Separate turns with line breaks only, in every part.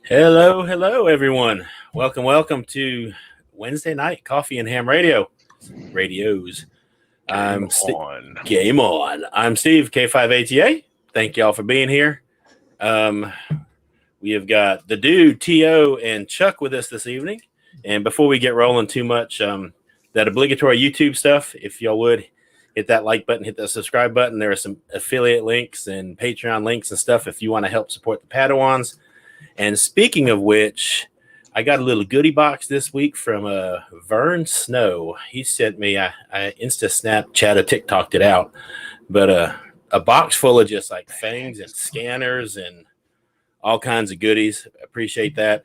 Hello, hello, everyone. Welcome to Wednesday night Coffee and Ham Radios.
Game on.
Game on. I'm Steve, K5ATA. Thank y'all for being here. We have got the dude, T.O., and Chuck with us this evening. And before we get rolling too much, that obligatory YouTube stuff, if y'all would hit that like button, hit that subscribe button. There are some affiliate links and Patreon links and stuff if you want to help support the Padawans. And speaking of which, I got a little goodie box this week from Vern Snow. He sent me, I Insta Snapchat, TikToked it out, but a box full of just like fangs and scanners and all kinds of goodies. Appreciate that.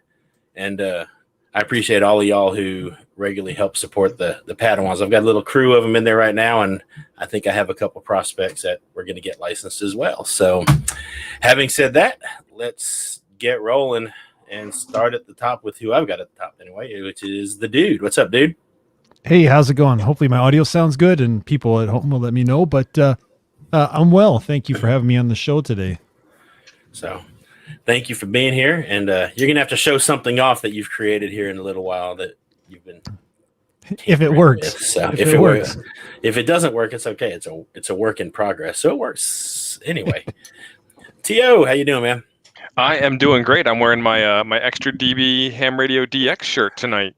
And I appreciate all of y'all who regularly help support the Padawans. I've got a little crew of them in there right now, and I think I have a couple prospects that we're going to get licensed as well. So having said that, let's get rolling and start at the top with who I've got at the top anyway, which is the dude. What's up, dude?
Hey, how's it going? Hopefully my audio sounds good and people at home will let me know, but I'm well. Thank you for having me on the show today.
So thank you for being here. And you're going to have to show something off that you've created here in a little while that you've been.
If it works.
So if it works. If it doesn't work, it's okay. It's a work in progress. So it works anyway. T.O., how you doing, man?
I am doing great. I'm wearing my my extra DB Ham Radio DX shirt tonight.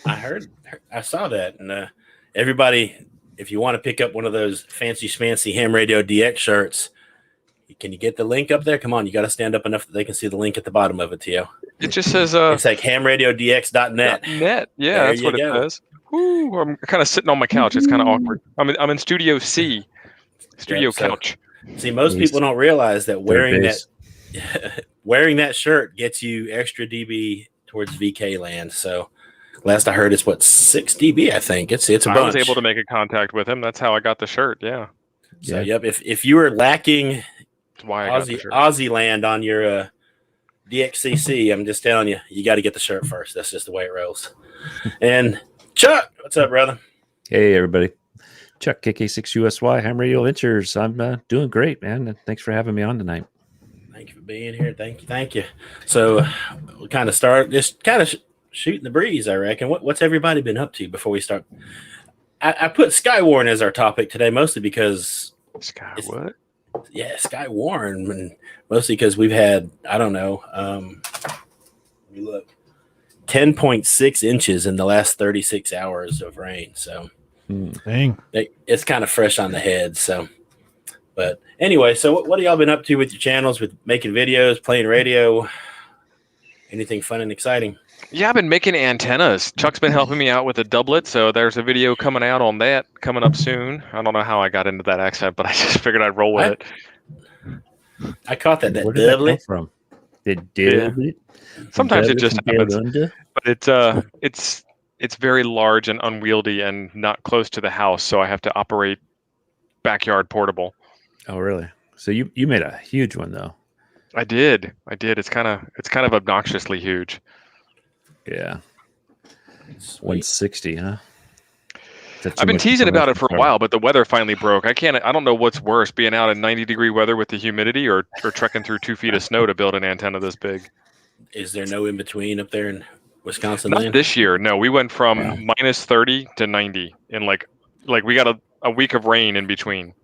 I saw that, and everybody, if you want to pick up one of those fancy schmancy Ham Radio DX shirts, can you get the link up there? Come on, you got to stand up enough that they can see the link at the bottom of it, Tio.
It just says
it's like hamradiodx.net.
.net. Yeah, that's what it says. Ooh, I'm kind of sitting on my couch. It's kind of awkward. I'm in Studio C, couch.
See, most people don't realize that wearing that shirt gets you extra dB towards VK land. So last I heard, it's 6 dB. I think it's a bunch.
I was able to make a contact with him. That's how I got the shirt. Yeah.
So yep. If you were lacking Aussie land on your DXCC, I'm just telling you, you got to get the shirt first. That's just the way it rolls. And Chuck, what's up, brother?
Hey, everybody. Chuck, KK6USY, Ham Radio Ventures. I'm doing great, man. Thanks for having me on tonight.
Thank you for being here. Thank you. So we'll kind of start just kind of shooting the breeze, I reckon. What's everybody been up to before we start? I put Skywarn as our topic today, mostly because
Skywarn,
and mostly because we've had, I don't know, we look 10.6 inches in the last 36 hours of rain. So
dang,
it's kind of fresh on the head. So, but anyway, so what have y'all been up to with your channels, with making videos, playing radio? Anything fun and exciting?
Yeah, I've been making antennas. Chuck's been helping me out with a doublet, so there's a video coming out on that coming up soon. I don't know how I got into that accent, but I just figured I'd roll with it.
I caught that.
Where did that come from?
Sometimes it just happens, but it's very large and unwieldy and not close to the house, so I have to operate backyard portable.
Oh, really? So you made a huge one, though.
I did. It's kind of obnoxiously huge.
Yeah. Sweet. 160, huh?
I've been teasing about it for a while, but the weather finally broke. I don't know what's worse, being out in 90-degree weather with the humidity or trekking through 2 feet of snow to build an antenna this big.
Is there no in between up there in Wisconsin?
Not this year. No, we went from minus 30 to 90 in like we got a week of rain in between.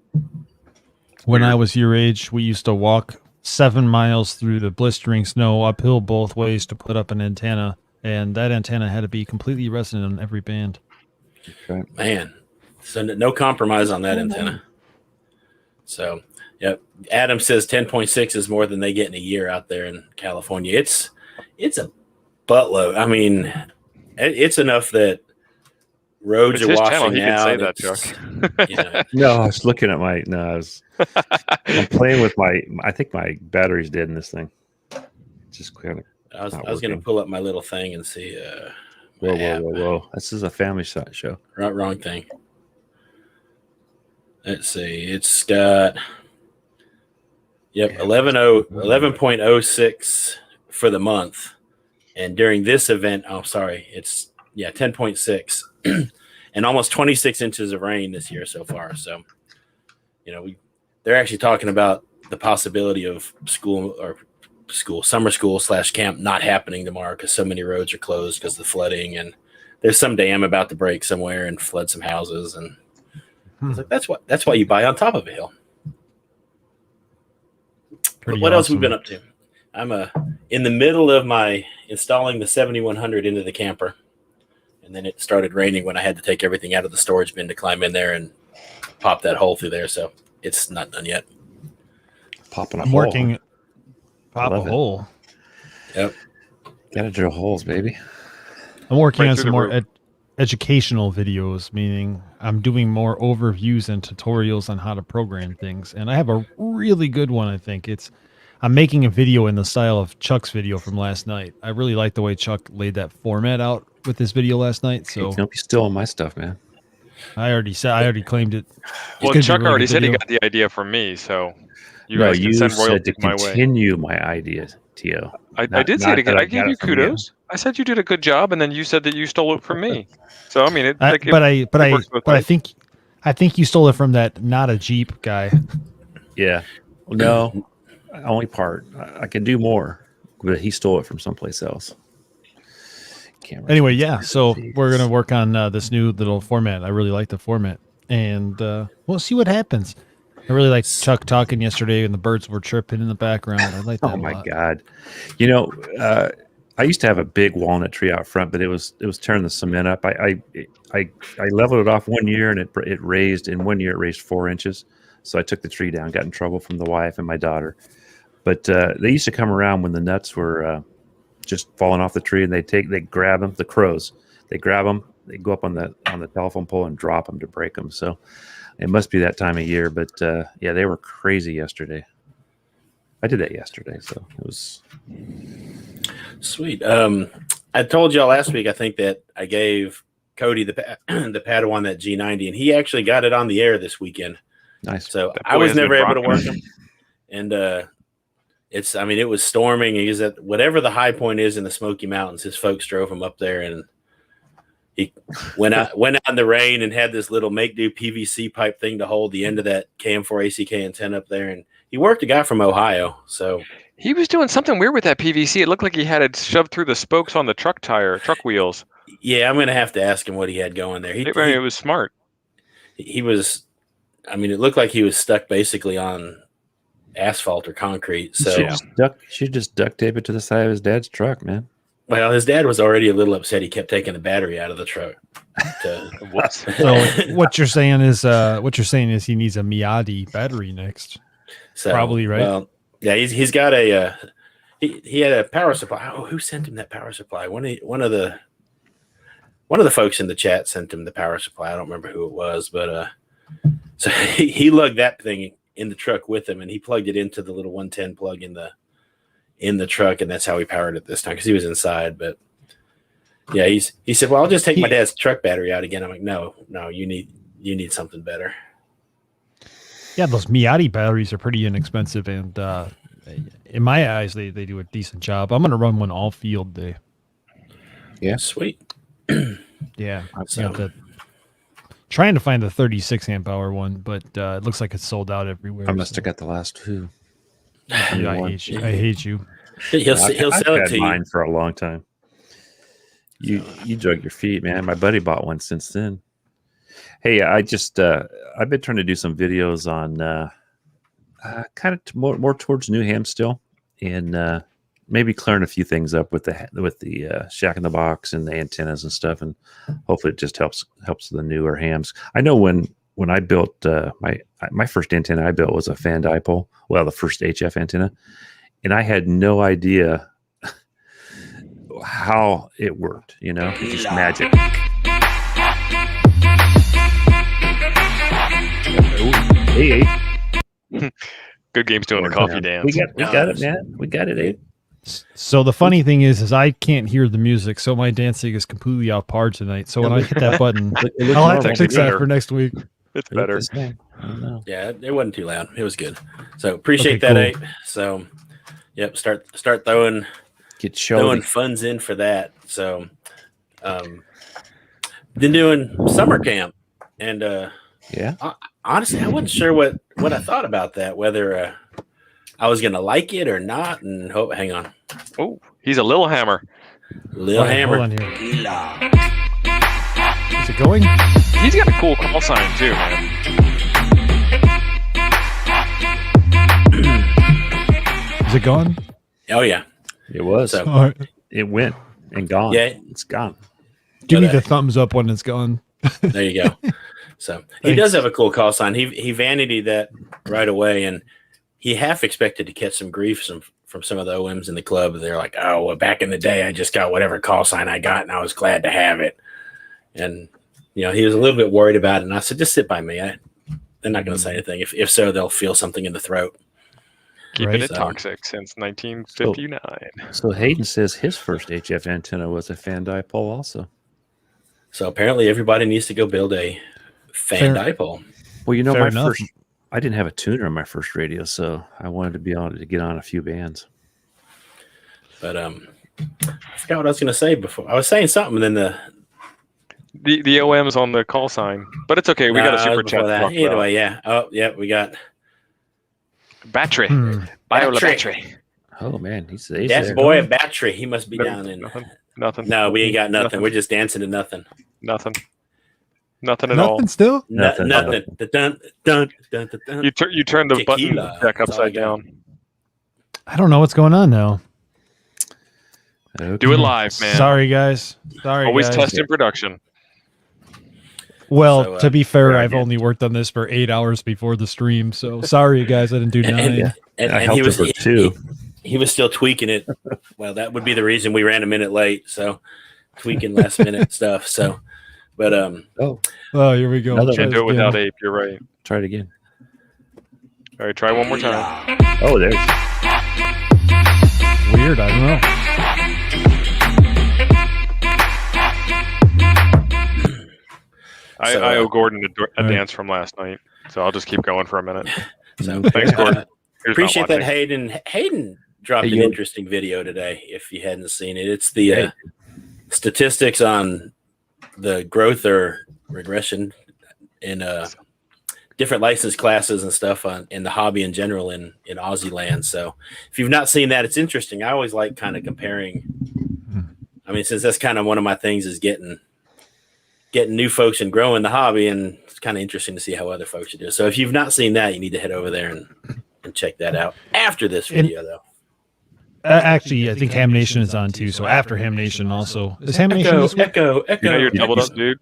When I was your age, we used to walk 7 miles through the blistering snow uphill both ways to put up an antenna, and that antenna had to be completely resonant on every band.
Okay.
Man, so no compromise on that antenna. So, yep. Adam says 10.6 is more than they get in a year out there in California. It's a buttload. I mean, it's enough that roads are washing
he
out.
Can say that, Chuck.
No, I was looking at I'm playing with I think my battery's dead in this thing. Just kind of.
I was going to pull up my little thing and see.
Whoa. This is a family show.
Wrong thing. Let's see. It's got 11.06 for the month. And during this event, it's 10.6 and almost 26 inches of rain this year so far. So, they're actually talking about the possibility of school or summer school / camp not happening tomorrow because so many roads are closed because of the flooding, and there's some dam about to break somewhere and flood some houses. And I was like, that's why you buy on top of a hill. What else have we been up to? I'm in the middle of my installing the 7100 into the camper, and then it started raining when I had to take everything out of the storage bin to climb in there and pop that hole through there. So it's not done yet.
Popping a
I'm
hole.
working. Pop a
Love it.
hole.
Yep.
Gotta drill holes, baby.
I'm working
Right
on
through
some
the
more
roof.
educational videos, meaning I'm doing more overviews and tutorials on how to program things. And I have a really good one, I think. I'm making a video in the style of Chuck's video from last night. I really like the way Chuck laid that format out with this video last night. So
Don't be stealing my stuff, man.
I already claimed it.
Well,
gonna be a
Chuck
really
already
good
said he
video.
got the idea from me, so you
No,
guys can
you
send
said
royalties
to
my way.
continue my ideas, Tio.
I
Not-
did say
not
it again.
that I
I gave
got
you
it from you.
kudos. I said you did a good job, and then you said that you stole it from me. So I mean, it
I
works both ways.
think you stole it from that not a Jeep guy.
Yeah. Well, no, only part. I can do more, but he stole it from someplace else. Camera.
Anyway, yeah. So we're gonna work on this new little format. I really like the format, and we'll see what happens. I really liked Chuck talking yesterday, and the birds were chirping in the background. I like that
Oh
a
my
lot.
God! I used to have a big walnut tree out front, but it was tearing the cement up. I leveled it off one year, and it raised in 1 year. It raised 4 inches, so I took the tree down. Got in trouble from the wife and my daughter. But they used to come around when the nuts were just falling off the tree, and they grab them. The crows, they grab them. They go up on the telephone pole and drop them to break them. So it must be that time of year. But yeah, they were crazy yesterday. I did that yesterday, so it was
Sweet. I told y'all last week, I think, that I gave Cody the Padawan that G90, and he actually got it on the air this weekend.
nice.
So
That
I
boy
was
has
never
been
able to
rocking
work him. And it was storming. He was at whatever the high point is in the Smoky Mountains. His folks drove him up there, and he went out in the rain and had this little make-do PVC pipe thing to hold the end of that KM4 ACK antenna up there. And he worked a guy from Ohio. So
He was doing something weird with that PVC. It looked like he had it shoved through the spokes on the truck wheels.
yeah, I'm going to have to ask him what he had going there.
It was smart.
He was, I mean, it looked like he was stuck basically on asphalt or concrete. So,
She just duct tape it to the side of his dad's truck, man.
well, his dad was already a little upset. He kept taking the battery out of the truck.
Whoops.
So what you're saying is he needs a Miati battery next.
So,
Probably, right?
Well, yeah, he's got a he had a power supply. Oh, who sent him that power supply? One of the folks in the chat sent him the power supply. I don't remember who it was, but so he lugged that thing in the truck with him, and he plugged it into the little 110 plug in the truck, and that's how he powered it this time because he was inside. But yeah, he said, "Well, I'll just take my dad's truck battery out again." I'm like, "No, you need something better."
Yeah, those Miati batteries are pretty inexpensive, and in my eyes, they do a decent job. I'm going to run one all field day.
Yeah,
Sweet.
Yeah,
So-
trying to find the 36 amp hour one, but it looks like it's sold out everywhere.
I must have got the last two.
I hate you. I hate you.
He'll
I've
sell it
had
to you.
mine for a long time. You drug your feet, man. My buddy bought one since then. Hey, I just I've been trying to do some videos on kind of more towards New Ham still, and maybe clearing a few things up with the Shack in the Box and the antennas and stuff, and hopefully it just helps the newer hams. I know when I built my first antenna I built was a fan dipole, well, the first HF antenna, and I had no idea how it worked. It's just magic. Hey,
Good game's doing the coffee dance.
we got it, man. We got it, Abe.
So the funny thing is I can't hear the music, so my dancing is completely off par tonight. So when I hit that button, I'll have to fix that for next week.
It's better.
Yeah, it wasn't too loud. It was good. So appreciate
Okay,
that,
cool.
Ape. So, yep, start throwing funds in for that. So, been doing summer camp, and
Yeah.
honestly, I wasn't sure what I thought about that. Whether I was gonna like it or not. And hang on,
Oh, he's a little hammer.
Lil Hammer.
Hold on here. Is it going?
He's got a cool call sign too, man.
Is it gone?
Oh yeah,
It was.
So-
All right.
It went and gone.
Yeah.
It's gone.
Give me
But,
the thumbs up when it's gone.
there you go. So he
Thanks.
does have a cool call sign. He vanity that right away, and he half expected to catch some grief from some of the OMs in the club. They're like, "Oh, well, back in the day, I just got whatever call sign I got, and I was glad to have it." And he was a little bit worried about it. And I said, "Just sit by me. They're not going to say anything. If so, they'll feel something in the throat."
Keeping
Right.
it toxic since 1959.
So Hayden says his first HF antenna was a fan dipole also.
So apparently, everybody needs to go build a fan dipole.
Well, you know,
Fair
my
enough.
first, I didn't have a tuner on my first radio, so I wanted to be able to get on a few bands.
But I forgot what I was going to say before. I was saying something, and then
The OM's on the call sign, but it's okay. We got a super chat.
before
to talk
Either
about.
way, yeah. Oh, yeah, we got
Battery.
Hmm.
Biola
Battery.
battery.
Oh man, he's
that boy a battery. He must be
No,
down in.
Nothing.
No, we ain't got nothing. We're just dancing to nothing.
Nothing at all.
Nothing still?
Nothing.
Nothing.
Dun, dun, dun, dun, dun.
You turn the button
Tequila.
back
That's all I
upside
got.
down.
I don't know what's going on now.
Okay.
Do it live, man.
Sorry, guys. Sorry,
Always
guys.
test in production.
Well,
So,
to be fair,
good
I've
idea.
only worked on this for 8 hours before the stream. So sorry, guys. I didn't do 9.
Yeah.
And,
I
and
helped
he
him
was
for two.
He was still tweaking it. Well, that would be the reason we ran a minute late. So tweaking last minute stuff. So, but
Oh,
Oh, here we go.
Another
Try
Can't
this
do it without
again.
Ape. You're right.
try it again.
All right, try one more time.
Oh, there's.
Weird. I don't know.
I,
So,
I owe Gordon a
all right.
dance from last night, so I'll just keep going for a minute.
so
Thanks, Gordon. Here's
appreciate
not
that,
watching.
Hayden. Hayden dropped
Hey,
an
you-
interesting video today. If you hadn't seen it, it's the
Hey.
statistics on the growth or regression in different license classes and stuff in the hobby in general in Aussie land. So if you've not seen that, it's interesting. I always like kind of comparing. I mean, since that's kind of one of my things is getting new folks and growing the hobby, and it's kind of interesting to see how other folks are doing. So if you've not seen that, you need to head over there and check that out after this video, though.
Actually, I think Ham Nation is on too. So after Ham Nation also. Is Ham Nation
Echo,
this week?
echo.
You know you're doubled up, dude.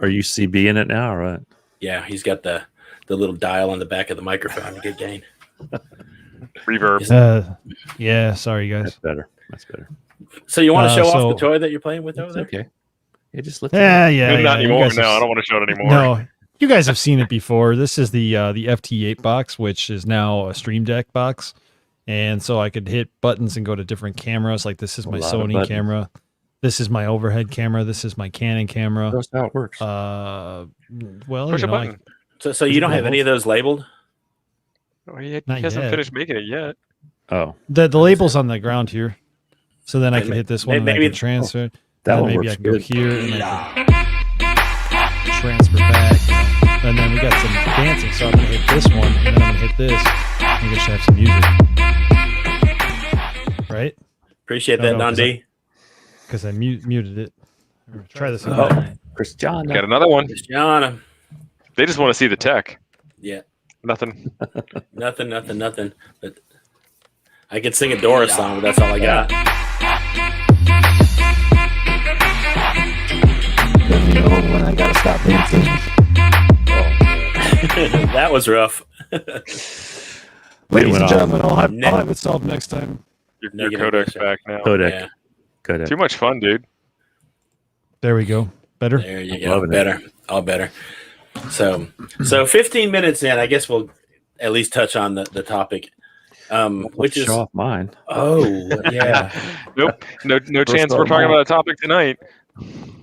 Are you CB in it now? Or what?
Yeah, he's got the little dial on the back of the microphone to get gain.
Reverb.
Yeah, sorry, guys.
That's better. That's better.
So you want to show
so-
off the toy that you're playing with over
It's
there?
okay. Yeah, just lift
Yeah, yeah.
Not
yeah. You
anymore.
guys
No,
have-
I don't want to show it anymore.
No, you guys have seen it before. This is the FT8 box, which is now a Stream Deck box. And so I could hit buttons and go to different cameras. Like this is
A
my
lot of
Sony
buttons.
camera. This is my overhead camera. This is my Canon camera.
That's how it works.
Well,
Push
you
a
know,
button.
So you don't have any of those labeled?
Oh, he
Not
hasn't
yet.
finished making it yet.
Oh,
the label's on the ground here. So then I can hit this one and
maybe-
I can transfer.
that
Then
one
maybe I
works
can go
good.
here and I can transfer back. And then we got some dancing, so I'm gonna hit this one, and then I'm gonna hit this. I guess I have some music, right?
Appreciate
No,
that,
no,
Don
'cause
D.
Because I muted it. Try this
Oh,
again.
Christian.
Got another one.
Christiana.
They just want to see the tech.
Yeah.
Nothing.
Nothing. But I could sing a Doris song, but that's all I got.
When I gotta stop dancing.
That was rough.
Ladies
went
and
off.
gentlemen, I'll have
No.
it solved next time.
Your
Negative
codec's
pressure.
back now.
Kodak.
Yeah,
Kodak.
Too much fun, dude.
There we go. Better.
there you
I'm
go.
loving it.
Better. All better. So 15 minutes in, I guess we'll at least touch on the topic. Which is
show off mine.
yeah.
Nope. No chance
of
we're talking
all.
about a topic tonight.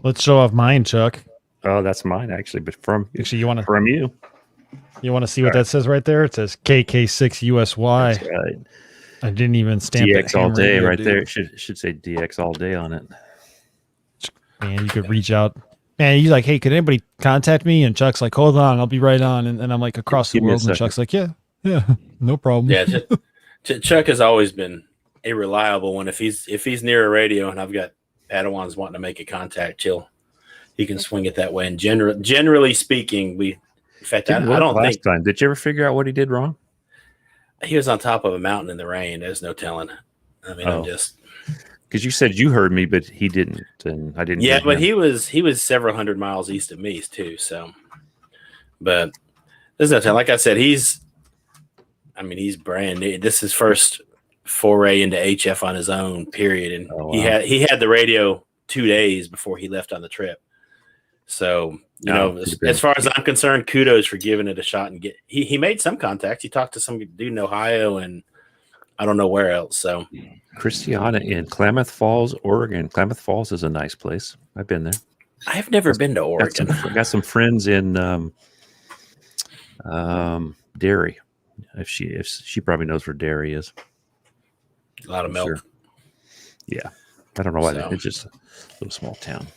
Let's show off mine, Chuck.
Oh, that's mine actually, but from
Actually, you want
you.
to see what that says right there? It says KK6USY.
That's right.
I didn't even stamp
DX
the
all
hammer
day
either,
right
dude.
there. It should say DX all day on it.
Man, you could reach out. Man, he's like, hey, could anybody contact me? And Chuck's like, hold on, I'll be right on. And I'm like across the
Give me a
world, and
second.
Chuck's like, yeah, no problem.
Yeah, Chuck has always been a reliable one. If he's near a radio and I've got Padawans wanting to make a contact, he can swing it that way. And generally speaking, in fact, I don't think
time. Did you ever figure out what he did wrong?
He was on top of a mountain in the rain. There's no telling. I mean, I'm just
because you said you heard me, but he didn't, and I didn't.
Yeah, but he was several hundred miles east of me too. So, but there's no telling. Like I said, he's brand new. This is his first foray into HF on his own. Period. And he had the radio 2 days before he left on the trip. So, as far as I'm concerned, kudos for giving it a shot and he made some contacts. He talked to some dude in Ohio and I don't know where else. So
Christiana in Klamath Falls, Oregon. Klamath Falls is a nice place. I've been there.
I've never been to Oregon.
Got some friends in Derry. If she probably knows where Derry is.
A lot of milk.
Sure. Yeah. I don't know why it's just a little small town.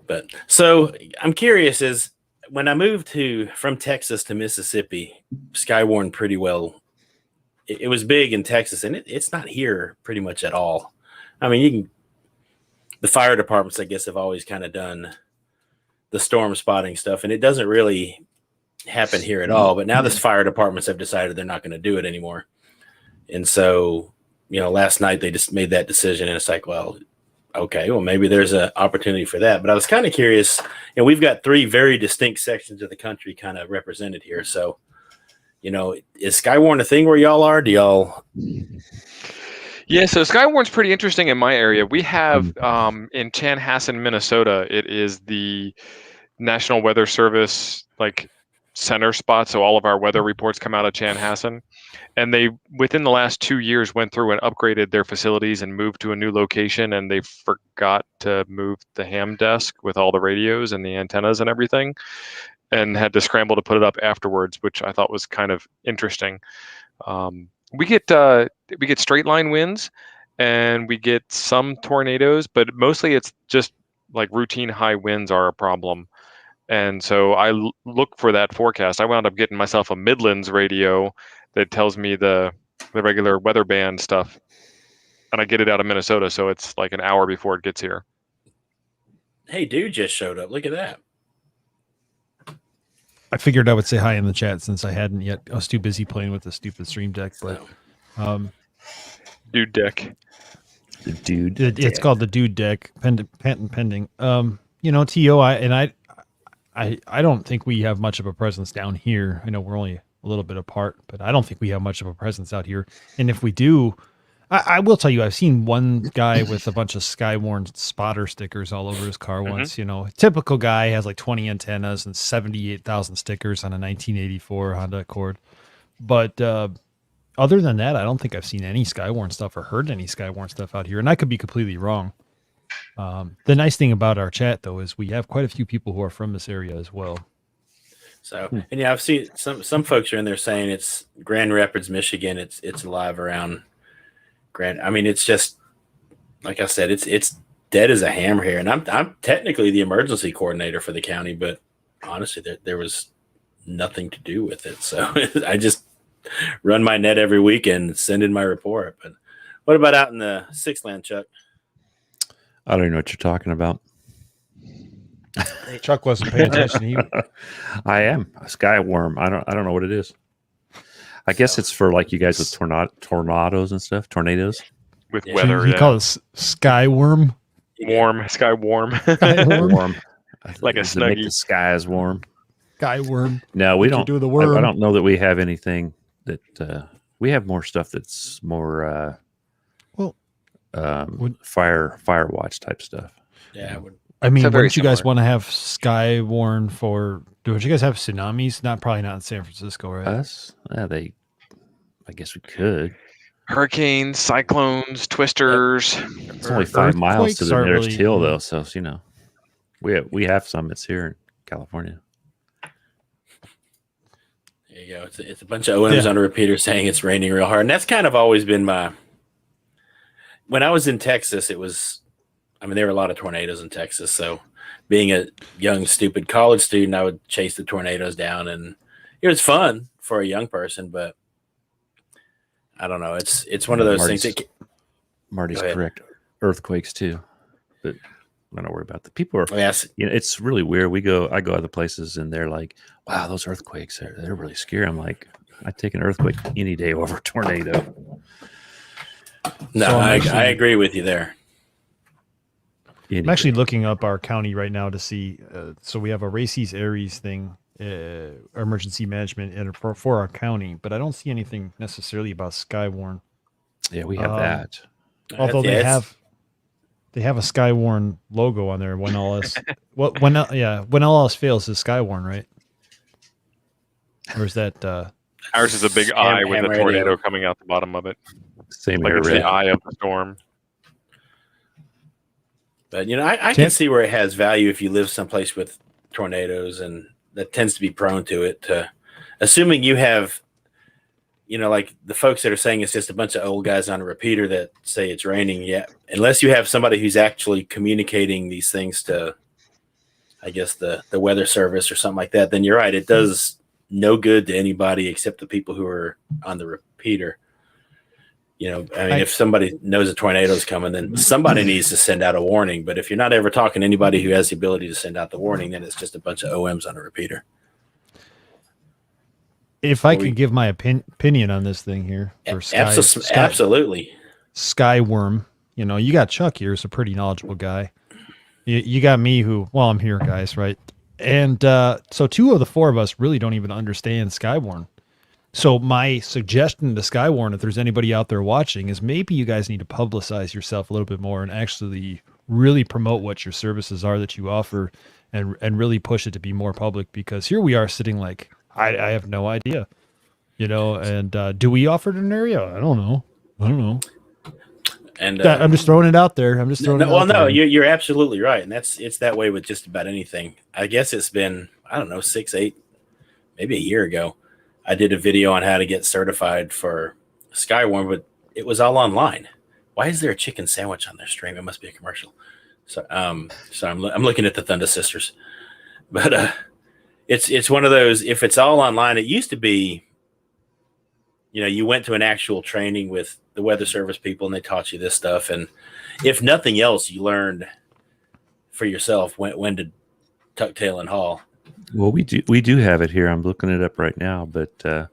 But so I'm curious is when I moved from Texas to Mississippi, Skywarn pretty well. It was big in Texas and it's not here pretty much at all. I mean, the fire departments, I guess, have always kind of done the storm spotting stuff and it doesn't really happen here at all. But now the fire departments have decided they're not going to do it anymore. And so, last night they just made that decision and it's like, well, okay, well, maybe there's an opportunity for that. But I was kind of curious, we've got 3 very distinct sections of the country kind of represented here. So, is Skywarn a thing where y'all are? Do y'all?
Yeah, so Skywarn's pretty interesting in my area. We have in Chanhassen, Minnesota, it is the National Weather Service center spot. So all of our weather reports come out of Chanhassen. And they, within the last 2 years, went through and upgraded their facilities and moved to a new location. And they forgot to move the ham desk with all the radios and the antennas and everything, and had to scramble to put it up afterwards, which I thought was kind of interesting. We get straight line winds, and we get some tornadoes, but mostly it's just routine high winds are a problem. And so I look for that forecast. I wound up getting myself a Midlands radio that tells me the regular weather band stuff, and I get it out of Minnesota, so it's an hour before it gets here.
Hey, dude just showed up. Look at that.
I figured I would say hi in the chat since I hadn't yet. I was too busy playing with the stupid stream deck, but
Dude deck.
The dude.
It's called the dude deck. Patent pending. To I don't think we have much of a presence down here. I know we're only a little bit apart, but I don't think we have much of a presence out here. And if we do, I will tell you, I've seen one guy with a bunch of Skywarn spotter stickers all over his car once. Typical guy has 20 antennas and 78,000 stickers on a 1984 Honda Accord. But other than that, I don't think I've seen any Skywarn stuff or heard any Skywarn stuff out here. And I could be completely wrong. The nice thing about our chat, though, is we have quite a few people who are from this area as well.
So, and I've seen some folks are in there saying it's Grand Rapids, Michigan. It's live around Grand. I mean, it's just like I said, it's dead as a hammer here. And I'm technically the emergency coordinator for the county, but honestly, there was nothing to do with it. So I just run my net every weekend and send in my report. But what about out in the Sixth Land, Chuck?
I don't even know what you're talking about.
Chuck wasn't paying attention.
I am a Skywarn. I don't know what it is. I guess it's for you guys with tornadoes and stuff. Tornadoes
with weather.
You call it Skyworm?
Sky warm.
Warm.
Like a snuggie.
Make the skies warm.
Skyworm.
No, we don't
do the worm.
I don't know that we have anything that we have more stuff that's more fire watch type stuff.
Yeah.
I mean, wouldn't you guys
similar.
want to have Skywarn for? Don't you guys have tsunamis? Probably not in San Francisco, right?
Us? Yeah, I guess we could.
Hurricanes, cyclones, twisters.
It's only 5 miles to the
Earthquakes
nearest
aren't
hill,
really-
though. So we have some. It's here in California.
There you go. It's a bunch of OMs on a repeater saying it's raining real hard. And that's kind of always been when I was in Texas, there were a lot of tornadoes in Texas. So being a young, stupid college student, I would chase the tornadoes down, and it was fun for a young person, but I don't know. It's one of those things.
Marty's
Go ahead.
correct. Earthquakes too, but I'm not worried about the people. Are
Yes.
it's really weird. I go other places and they're like, "Wow, those earthquakes they're really scary." I'm like, I take an earthquake any day over a tornado.
No,
So
I agree with you there.
I'm actually looking up our county right now to see. So we have a Races Aries thing, emergency management for our county, but I don't see anything necessarily about Skywarn.
Yeah, we have that.
Although
Yeah,
they have a Skywarn logo on there. When all else, when all else fails is Skywarn, right? Or is that?
Ours is a big eye with
ham
a
radio.
tornado coming out the bottom of it.
Same
Like
here,
it's
Rick.
the eye of the storm.
But I can see where it has value if you live someplace with tornadoes, and that tends to be prone to it. Assuming you have, like the folks that are saying it's just a bunch of old guys on a repeater that say it's raining. Yeah, unless you have somebody who's actually communicating these things to, I guess the weather service or something like that, then you're right. It does no good to anybody except the people who are on the repeater. If somebody knows a tornado's coming, then somebody needs to send out a warning. But if you're not ever talking to anybody who has the ability to send out the warning, then it's just a bunch of OMs on a repeater.
If I can give my opinion on this thing here for
Absolutely.
Skyworm, you got Chuck here, who's a pretty knowledgeable guy. You got me, I'm here, guys, right? And so 2 of the 4 of us really don't even understand Skywarn. So my suggestion to Skywarn, if there's anybody out there watching, is maybe you guys need to publicize yourself a little bit more and actually really promote what your services are that you offer, and really push it to be more public, because here we are sitting like, I have no idea, and do we offer it in an area? I don't know.
And
I'm just throwing it out there.
You're absolutely right. And it's that way with just about anything. I guess it's been, I don't know, 6, 8, maybe a year ago. I did a video on how to get certified for Skywarn, but it was all online. Why is there a chicken sandwich on their stream? It must be a commercial. So I'm looking at the Thunder Sisters, but it's one of those. If it's all online, it used to be, you went to an actual training with the weather service people and they taught you this stuff, and if nothing else, you learned for yourself when to tuck tail and haul.
Well, we do have it here. I'm looking it up right now, but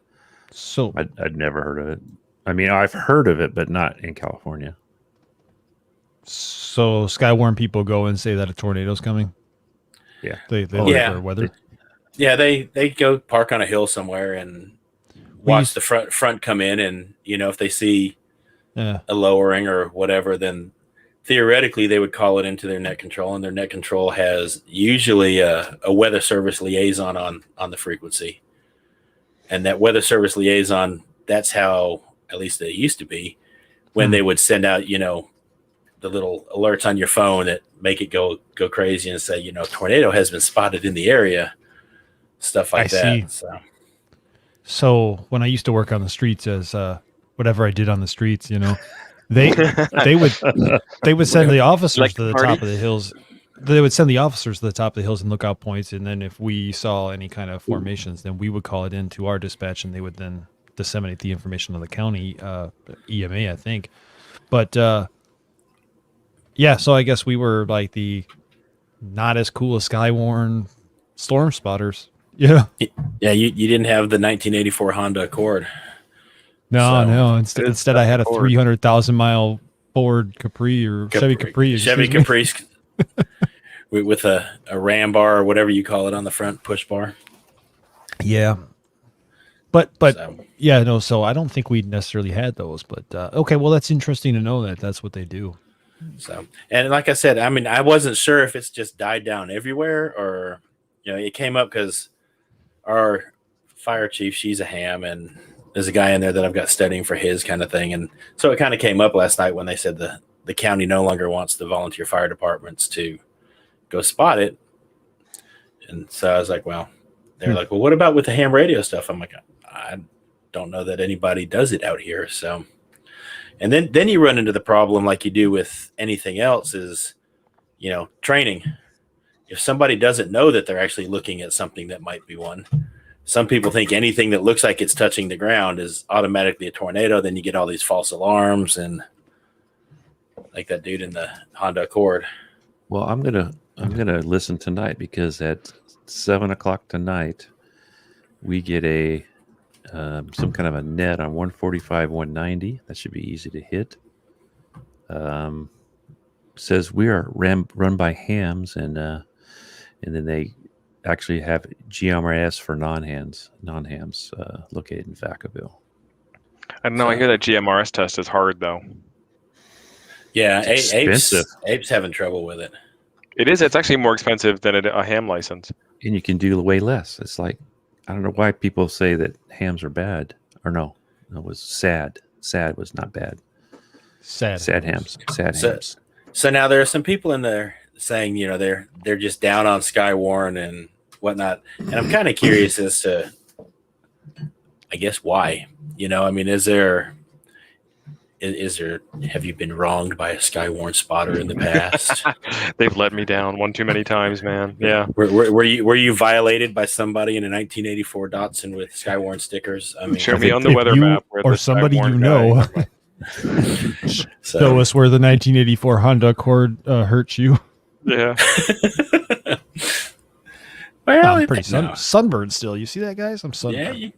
so
I'd never heard of it. I mean, I've heard of it, but not in California.
So Skywarn people go and say that a tornado's coming.
Yeah,
they look for weather.
Yeah, they go park on a hill somewhere and watch the front come in, and if they see a lowering or whatever, then theoretically they would call it into their net control, and their net control has usually a weather service liaison on the frequency. And that weather service liaison, that's how, at least it used to be, when they would send out, the little alerts on your phone that make it go crazy and say, tornado has been spotted in the area, stuff like that.
See. So when I used to work on the streets as whatever I did on the streets, they would send the officers to the top of the hills. They would send the officers to the top of the hills and lookout points, and then if we saw any kind of formations, then we would call it into our dispatch, and they would then disseminate the information to the county EMA, I think. But so I guess we were like the not as cool as Skywarn storm spotters. Yeah,
you didn't have the 1984 Honda Accord.
No. Instead, I had a 300,000 mile Ford Capri or Chevy Capri.
Chevy Caprice with a ram bar or whatever you call it on the front, push bar.
Yeah. But so I don't think we necessarily had those. But okay, well, that's interesting to know that that's what they do.
So, and like I said, I mean, I wasn't sure if it's just died down everywhere or, it came up because our fire chief, she's a ham, and there's a guy in there that I've got studying for his kind of thing. And so it kind of came up last night when they said the county no longer wants the volunteer fire departments to go spot it. And so I was like, well, they're like, well, what about with the ham radio stuff? I'm like, I don't know that anybody does it out here. So, and then you run into the problem like you do with anything else is, training. If somebody doesn't know that they're actually looking at something that might be one, some people think anything that looks like it's touching the ground is automatically a tornado. Then you get all these false alarms and like that dude in the Honda Accord.
Well, I'm gonna listen tonight because at 7:00 tonight we get a some kind of a net on 145 190. That should be easy to hit. Says we are run by hams, and then they actually have GMRS for non-hams located in Vacaville.
I don't know. I hear that GMRS test is hard though.
Yeah,
It's expensive.
Abe's having trouble with it.
It is. It's actually more expensive than a ham license.
And you can do way less. It's like, I don't know why people say that hams are bad. Or no, it was sad. Sad was not bad.
Sad
hams.
So now there are some people in there saying, they're just down on Skywarn and whatnot. And I'm kind of curious as to, I guess, why. Is there have you been wronged by a Skywarn spotter in the past?
They've let me down one too many times, man. Yeah.
Were you violated by somebody in a 1984 Datsun with Skywarn stickers? I mean,
Show me on the weather
you
map where
or
the
somebody
Skywarn
you know.
So,
Show us where the 1984 Honda Accord hurt you.
Yeah.
well,
I'm pretty sunburned still. You see that, guys? I'm sunburned.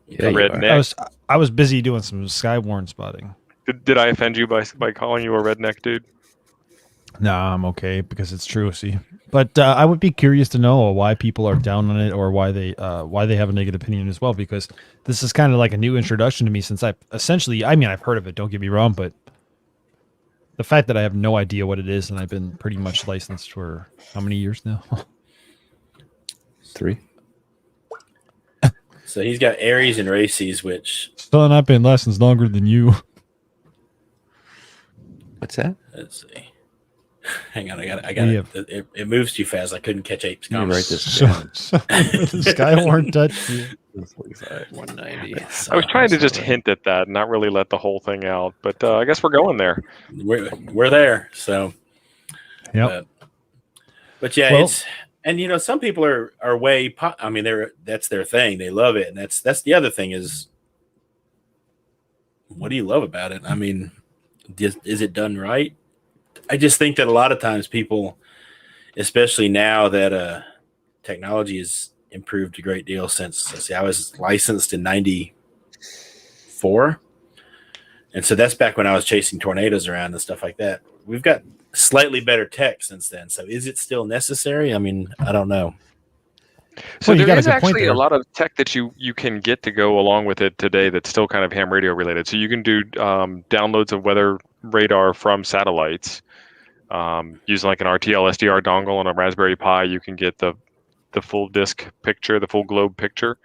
Yeah,
redneck.
I was busy doing some Skywarn spotting.
Did I offend you by calling you a redneck, dude?
Nah, I'm okay because it's true. See, but I would be curious to know why people are down on it or why they have a negative opinion as well. Because this is kind of like a new introduction to me since I've heard of it. Don't get me wrong, but the fact that I have no idea what it is and I've been pretty much licensed for how many years now?
3.
So he's got Aries and Races, which
Son, I've been licensed longer than you.
What's that?
let's see. Hang on, I got it. It moves too fast. I couldn't catch Ape's
Let me
comments.
write this down.
Skywarn touched you.
145, 190.
I was trying to just hint at that, not really let the whole thing out. But I guess we're going there.
We're there. So,
Yep.
but yeah,
Well-
it's and some people are way. That's their thing. They love it, and that's the other thing is, what do you love about it? I mean, is it done right? I just think that a lot of times people, especially now that technology has improved a great deal since I was licensed in '94, and so that's back when I was chasing tornadoes around and stuff like that. We've got slightly better tech since then. So is it still necessary? I mean, I don't know.
So
Well, you
there
got a
is
good point
actually
there.
a lot of tech that you can get to go along with it today that's still kind of ham radio related. So you can do downloads of weather radar from satellites using like an RTL SDR dongle on a Raspberry Pi. You can get the full disk picture, the full globe picture.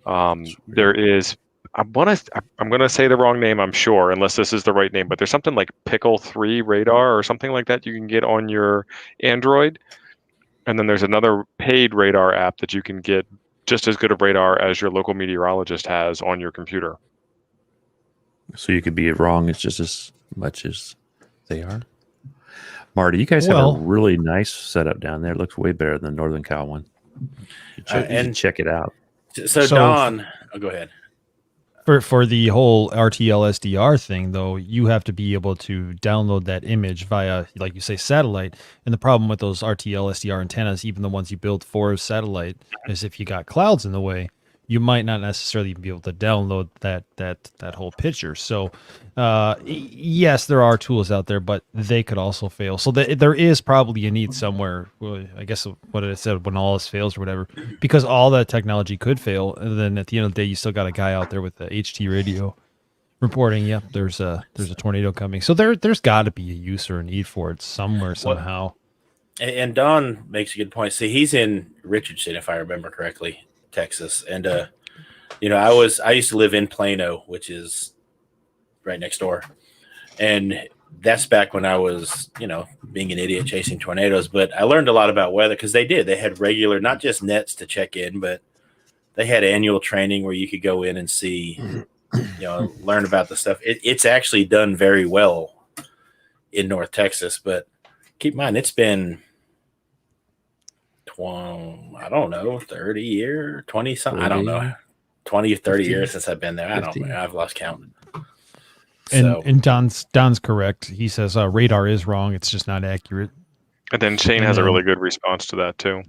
There is, I'm gonna say the wrong name, I'm sure, unless this is the right name, but there's something like Pickle 3 radar or something like that you can get on your Android. And then there's another paid radar app that you can get just as good of radar as your local meteorologist has on your computer.
So you could be wrong. It's just as much as they are. Marty, you guys have
Well-
a really nice setup down there. It looks way better than Northern Cal one. You should check it out.
So Don, go ahead.
For the whole RTL SDR thing, though, you have to be able to download that image via, like you say, satellite. And the problem with those RTL SDR antennas, even the ones you build for satellite, is if you got clouds in the way, you might not necessarily be able to download that whole picture. So, yes, there are tools out there, but they could also fail. So there is probably a need somewhere. Well, I guess what I said, when all else fails or whatever, because all that technology could fail, and then at the end of the day, you still got a guy out there with the HT radio reporting, "Yep, there's a tornado coming." So there's got to be a use or a need for it somewhere somehow.
And Don makes a good point. See, he's in Richardson, if I remember correctly, Texas, and I used to live in Plano, which is right next door, and that's back when I was being an idiot chasing tornadoes. But I learned a lot about weather because they had regular, not just nets to check in, but they had annual training where you could go in and see, learn about the stuff. It's actually done very well in North Texas, but keep in mind it's been I don't know, 30 year, 20 something. I don't know. 20 or 30 years since I've been there. I don't know. I've lost count. So,
And Don's correct. He says radar is wrong. It's just not accurate.
And then Shane has a really good response to that too.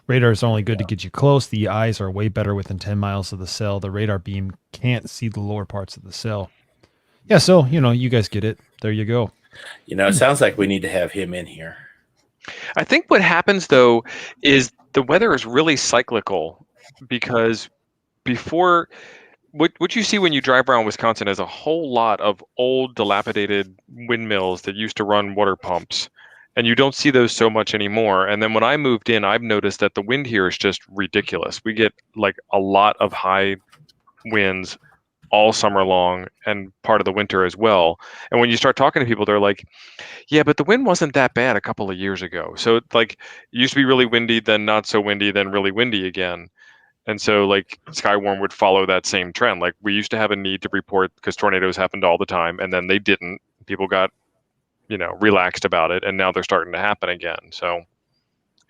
Radar is only good to get you close. The eyes are way better within 10 miles of the cell. The radar beam can't see the lower parts of the cell. Yeah, so, you guys get it. There you go.
it sounds like we need to have him in here.
I think what happens, though, is the weather is really cyclical because before what you see when you drive around Wisconsin is a whole lot of old, dilapidated windmills that used to run water pumps. And you don't see those so much anymore. And then when I moved in, I've noticed that the wind here is just ridiculous. We get like a lot of high winds all summer long and part of the winter as well. And when you start talking to people, they're like, yeah, but the wind wasn't that bad a couple of years ago. So like it used to be really windy, then not so windy, then really windy again. And so like Skywarn would follow that same trend. Like we used to have a need to report because tornadoes happened all the time and then they didn't. People got relaxed about it, and now they're starting to happen again. So,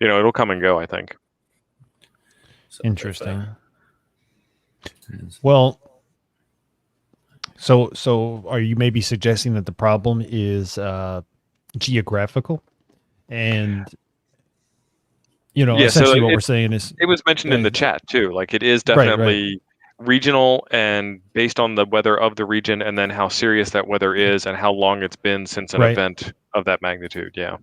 it'll come and go, I think.
Interesting. Well, so are you maybe suggesting that the problem is geographical? And, essentially what we're saying is...
It was mentioned in the chat, too. Like, it is definitely... regional and based on the weather of the region and then how serious that weather is and how long it's been since an event of that magnitude. Yeah.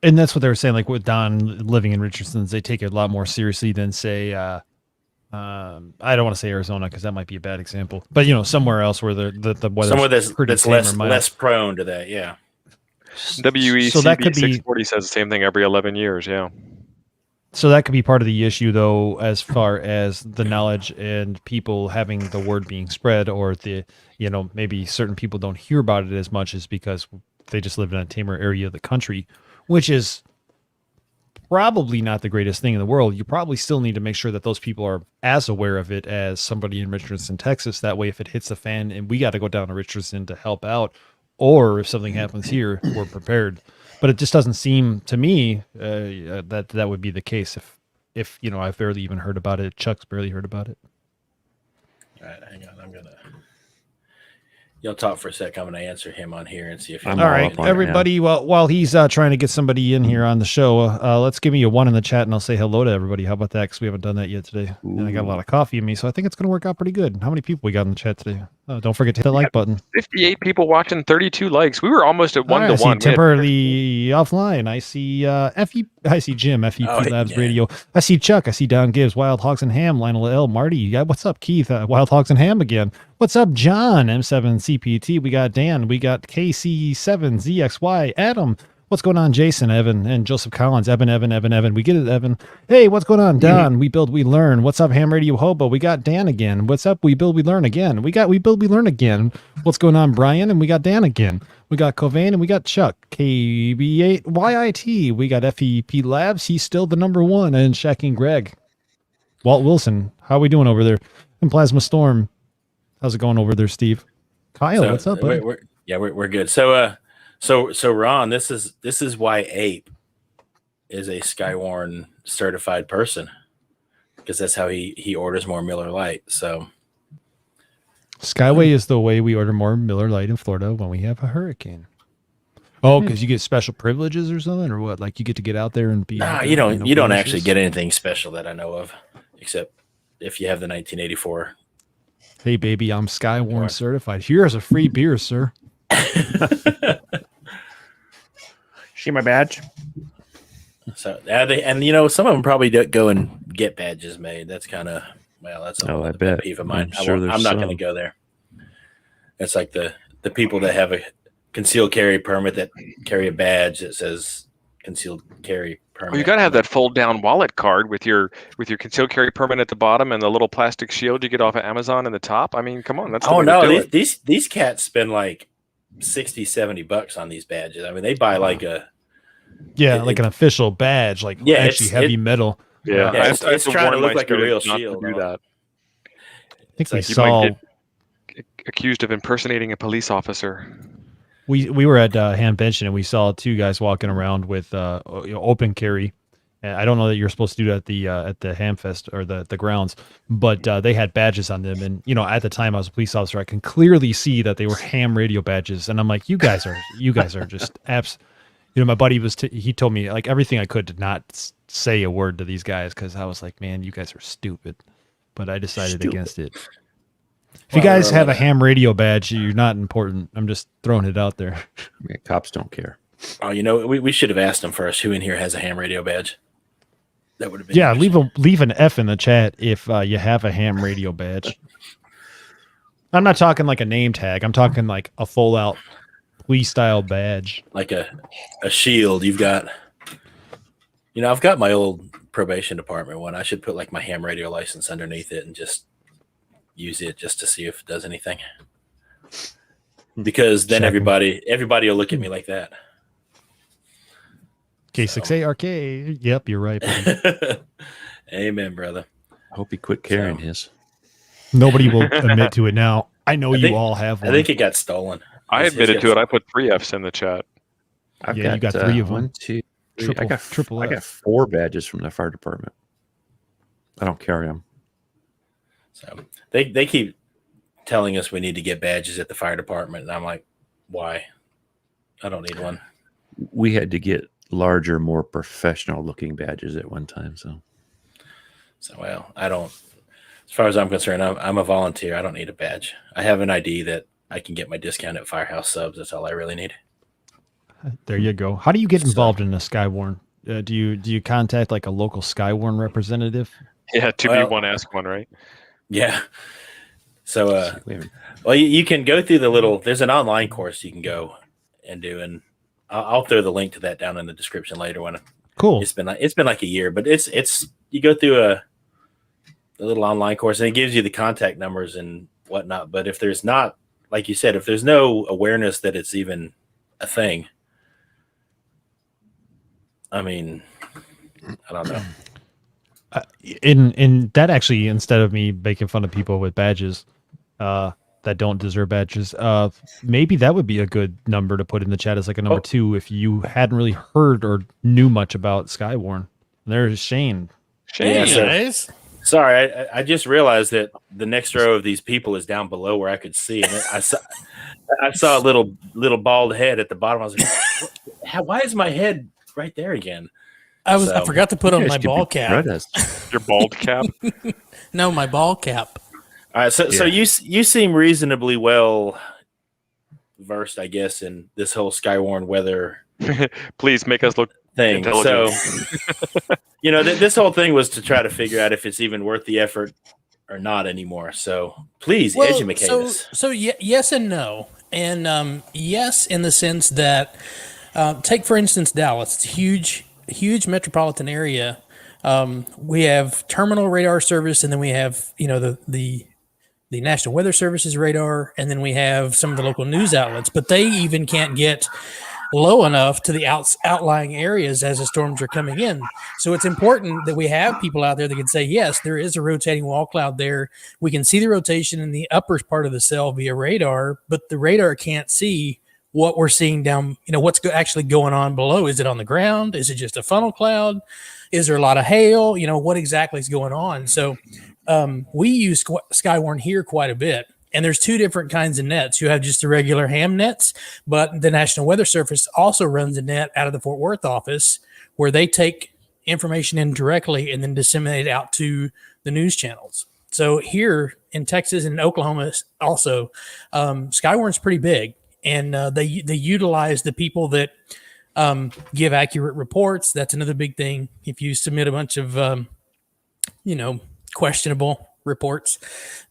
And that's what they were saying, like with Don living in Richardson's, they take it a lot more seriously than say, I don't want to say Arizona because that might be a bad example, but somewhere else where the weather
somewhere that's less prone to that. Yeah.
WECB
so that could be
640 says the same thing every 11 years. Yeah.
So that could be part of the issue, though, as far as the knowledge and people having the word being spread, or maybe certain people don't hear about it as much, is because they just live in a tamer area of the country, which is probably not the greatest thing in the world. You probably still need to make sure that those people are as aware of it as somebody in Richardson, Texas. That way, if it hits the fan and we got to go down to Richardson to help out, or if something happens here, we're prepared. But it just doesn't seem to me that would be the case. If I've barely even heard about it. Chuck's barely heard about it.
All right, hang on. You'll talk for a sec. I'm going to answer him on here and see if.
All right, everybody. While he's trying to get somebody in here on the show, let's give me a 1 in the chat, and I'll say hello to everybody. How about that? Because we haven't done that yet today, and I got a lot of coffee in me, so I think it's going to work out pretty good. How many people we got in the chat today? Don't forget to hit the like button.
58 people watching, 32 likes. We were almost at 1 to 1.
I see temporarily offline. I see I see Jim, FEP Labs Radio. I see Chuck. I see Don Gibbs, Wild Hogs and Ham, Lionel L. Marty. Yeah, what's up, Keith? Wild Hogs and Ham again. What's up, John? M7CPT. We got Dan. We got KC7ZXY. Adam. What's going on, Jason, Evan, and Joseph Collins? Evan. We get it, Evan. Hey, what's going on, Don? We build, we learn. What's up, Ham Radio Hobo? We got Dan again. What's up? We build, we learn again. We build, we learn again. What's going on, Brian? And we got Dan again. We got Covain and we got Chuck. KB8YIT. We got FEP Labs. He's still the number 1. And Shacking Greg. Walt Wilson. How we doing over there? And Plasma Storm. How's it going over there, Steve? Kyle, what's up, buddy?
We're good. So Ron, this is why Ape is a Skywarn certified person, because that's how he orders more Miller Lite. So
Skyway is the way we order more Miller Lite in Florida when we have a hurricane. Oh, because you get special privileges or something, or what? Like you get out there and be.
Nah, you don't actually get anything special that I know of, except if you have the 1984.
Hey baby, I'm Skywarn certified. Here's a free beer, sir.
See my badge?
So some of them probably go and get badges made. That's kind of that's a pet peeve of mine. I'm not going to go there. It's like the people that have a concealed carry permit that carry a badge that says concealed carry permit.
Well, you got to have that fold down wallet card with your concealed carry permit at the bottom and the little plastic shield you get off of Amazon in the top. I mean, come on, that's the way to do it.
These cats spend like $60-$70 on these badges. I mean, they buy like an official badge, actually heavy metal.
Yeah,
it's trying to look like a real shield.
Do that.
I think we saw
accused of impersonating a police officer.
We were at Hambention and we saw 2 guys walking around with open carry, And I don't know that you're supposed to do that at the Hamfest or the grounds, but they had badges on them. And at the time I was a police officer, I can clearly see that they were ham radio badges. And I'm like, you guys are just apps. My buddy he told me like everything I could to not say a word to these guys because I was like, man, you guys are stupid. But I decided against it. If you guys have a ham radio badge, you're not important. I'm just throwing it out there.
Yeah, cops don't care.
Oh, we should have asked them first. Who in here has a ham radio badge? That would have been.
Yeah, leave an F in the chat if you have a ham radio badge. I'm not talking like a name tag. I'm talking like a full out police style badge,
like a shield. You've got. I've got my old probation department one. I should put like my ham radio license underneath it and just use it just to see if it does anything. Because then everybody will look at me like that.
K6ARK. Yep, you're right. Buddy.
Amen, brother.
I hope he quit carrying his.
Nobody will admit to it now. I know you all have one.
I think it got stolen.
I admitted to it. I put 3 Fs in the chat.
You got 3 of them.
1, 2, 3. I got
triple
I got 4 badges from the fire department. I don't carry them.
So they keep telling us we need to get badges at the fire department, and I'm like, why? I don't need one.
We had to get larger, more professional looking badges at one time. So
well, I don't. As far as I'm concerned, I'm a volunteer. I don't need a badge. I have an ID that I can get my discount at Firehouse Subs. That's all I really need.
There you go. How do you get involved in a Skywarn? Do you contact like a local Skywarn representative?
Yeah, 2v1 ask one, right?
Yeah. So, well, you can go through there's an online course you can go and do, and I'll throw the link to that down in the description later.
Cool.
It's been like a year, but it's you go through a little online course and it gives you the contact numbers and whatnot. But if there's not, like you said, if there's no awareness that it's even a thing, I mean, I don't know.
In that actually, instead of me making fun of people with badges that don't deserve badges, maybe that would be a good number to put in the chat as like a number 2 if you hadn't really heard or knew much about Skywarn. There's Shane.
Yeah, sorry, I just realized that the next row of these people is down below where I could see, and I saw a little bald head at the bottom. I was like, why is my head right there again?
I forgot to put on my ball cap.
Your bald cap?
No, my ball cap.
All right, so you seem reasonably well versed, I guess, in this whole Skywarn weather.
Please make us look
thing. So, this whole thing was to try to figure out if it's even worth the effort or not anymore. So please educate us.
So yes and no. And yes, in the sense that, take for instance Dallas. It's a huge metropolitan area. We have terminal radar service, and then we have the National Weather Service's radar, and then we have some of the local news outlets. But they even can't get low enough to the outlying areas as the storms are coming in. So it's important that we have people out there that can say, yes, there is a rotating wall cloud there. We can see the rotation in the upper part of the cell via radar, but the radar can't see what we're seeing down, what's actually going on below. Is it on the ground? Is it just a funnel cloud? Is there a lot of hail? What exactly is going on? So we use Skywarn here quite a bit. And there's 2 different kinds of nets. You have just the regular ham nets, but the National Weather Service also runs a net out of the Fort Worth office where they take information in directly and then disseminate it out to the news channels. So here in Texas and Oklahoma also, Skywarn's pretty big. And they utilize the people that give accurate reports. That's another big thing. If you submit a bunch of, questionable reports,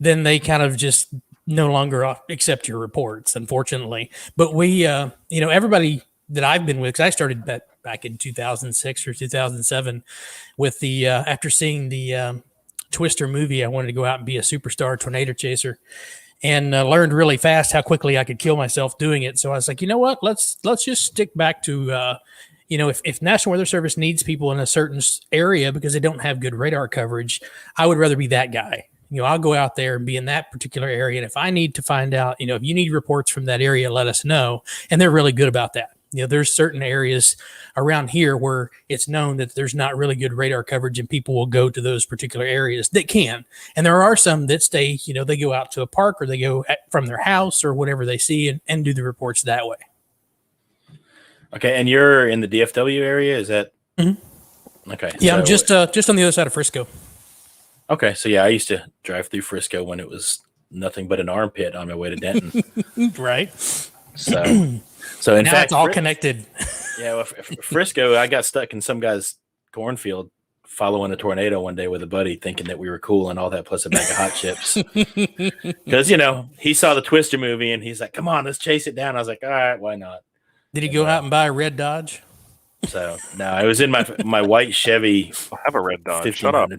then they kind of just no longer accept your reports, unfortunately. But we, everybody that I've been with, because I started that back in 2006 or 2007 with the, after seeing the Twister movie, I wanted to go out and be a superstar tornado chaser. And learned really fast how quickly I could kill myself doing it. So I was like, you know what? Let's just stick back to, if National Weather Service needs people in a certain area because they don't have good radar coverage, I would rather be that guy. I'll go out there and be in that particular area. And if I need to find out, if you need reports from that area, let us know. And they're really good about that. there's certain areas around here where it's known that there's not really good radar coverage, and people will go to those particular areas that can. And there are some that stay, they go out to a park, or they go from their house or whatever they see, and do the reports that way.
Okay, and you're in the DFW area, is that?
Mm-hmm.
Okay.
Yeah, I'm just on the other side of Frisco.
Okay, so yeah, I used to drive through Frisco when it was nothing but an armpit on my way to Denton.
Right.
So in
now
fact,
it's all connected.
Yeah, well, Frisco, I got stuck in some guy's cornfield following a tornado one day with a buddy, thinking that we were cool and all that, plus a bag of hot chips. Because he saw the Twister movie and he's like, "Come on, let's chase it down." I was like, "All right, why not?"
Did he go out and buy a red Dodge?
So no, I was in my white Chevy.
I have a red Dodge. Shut up.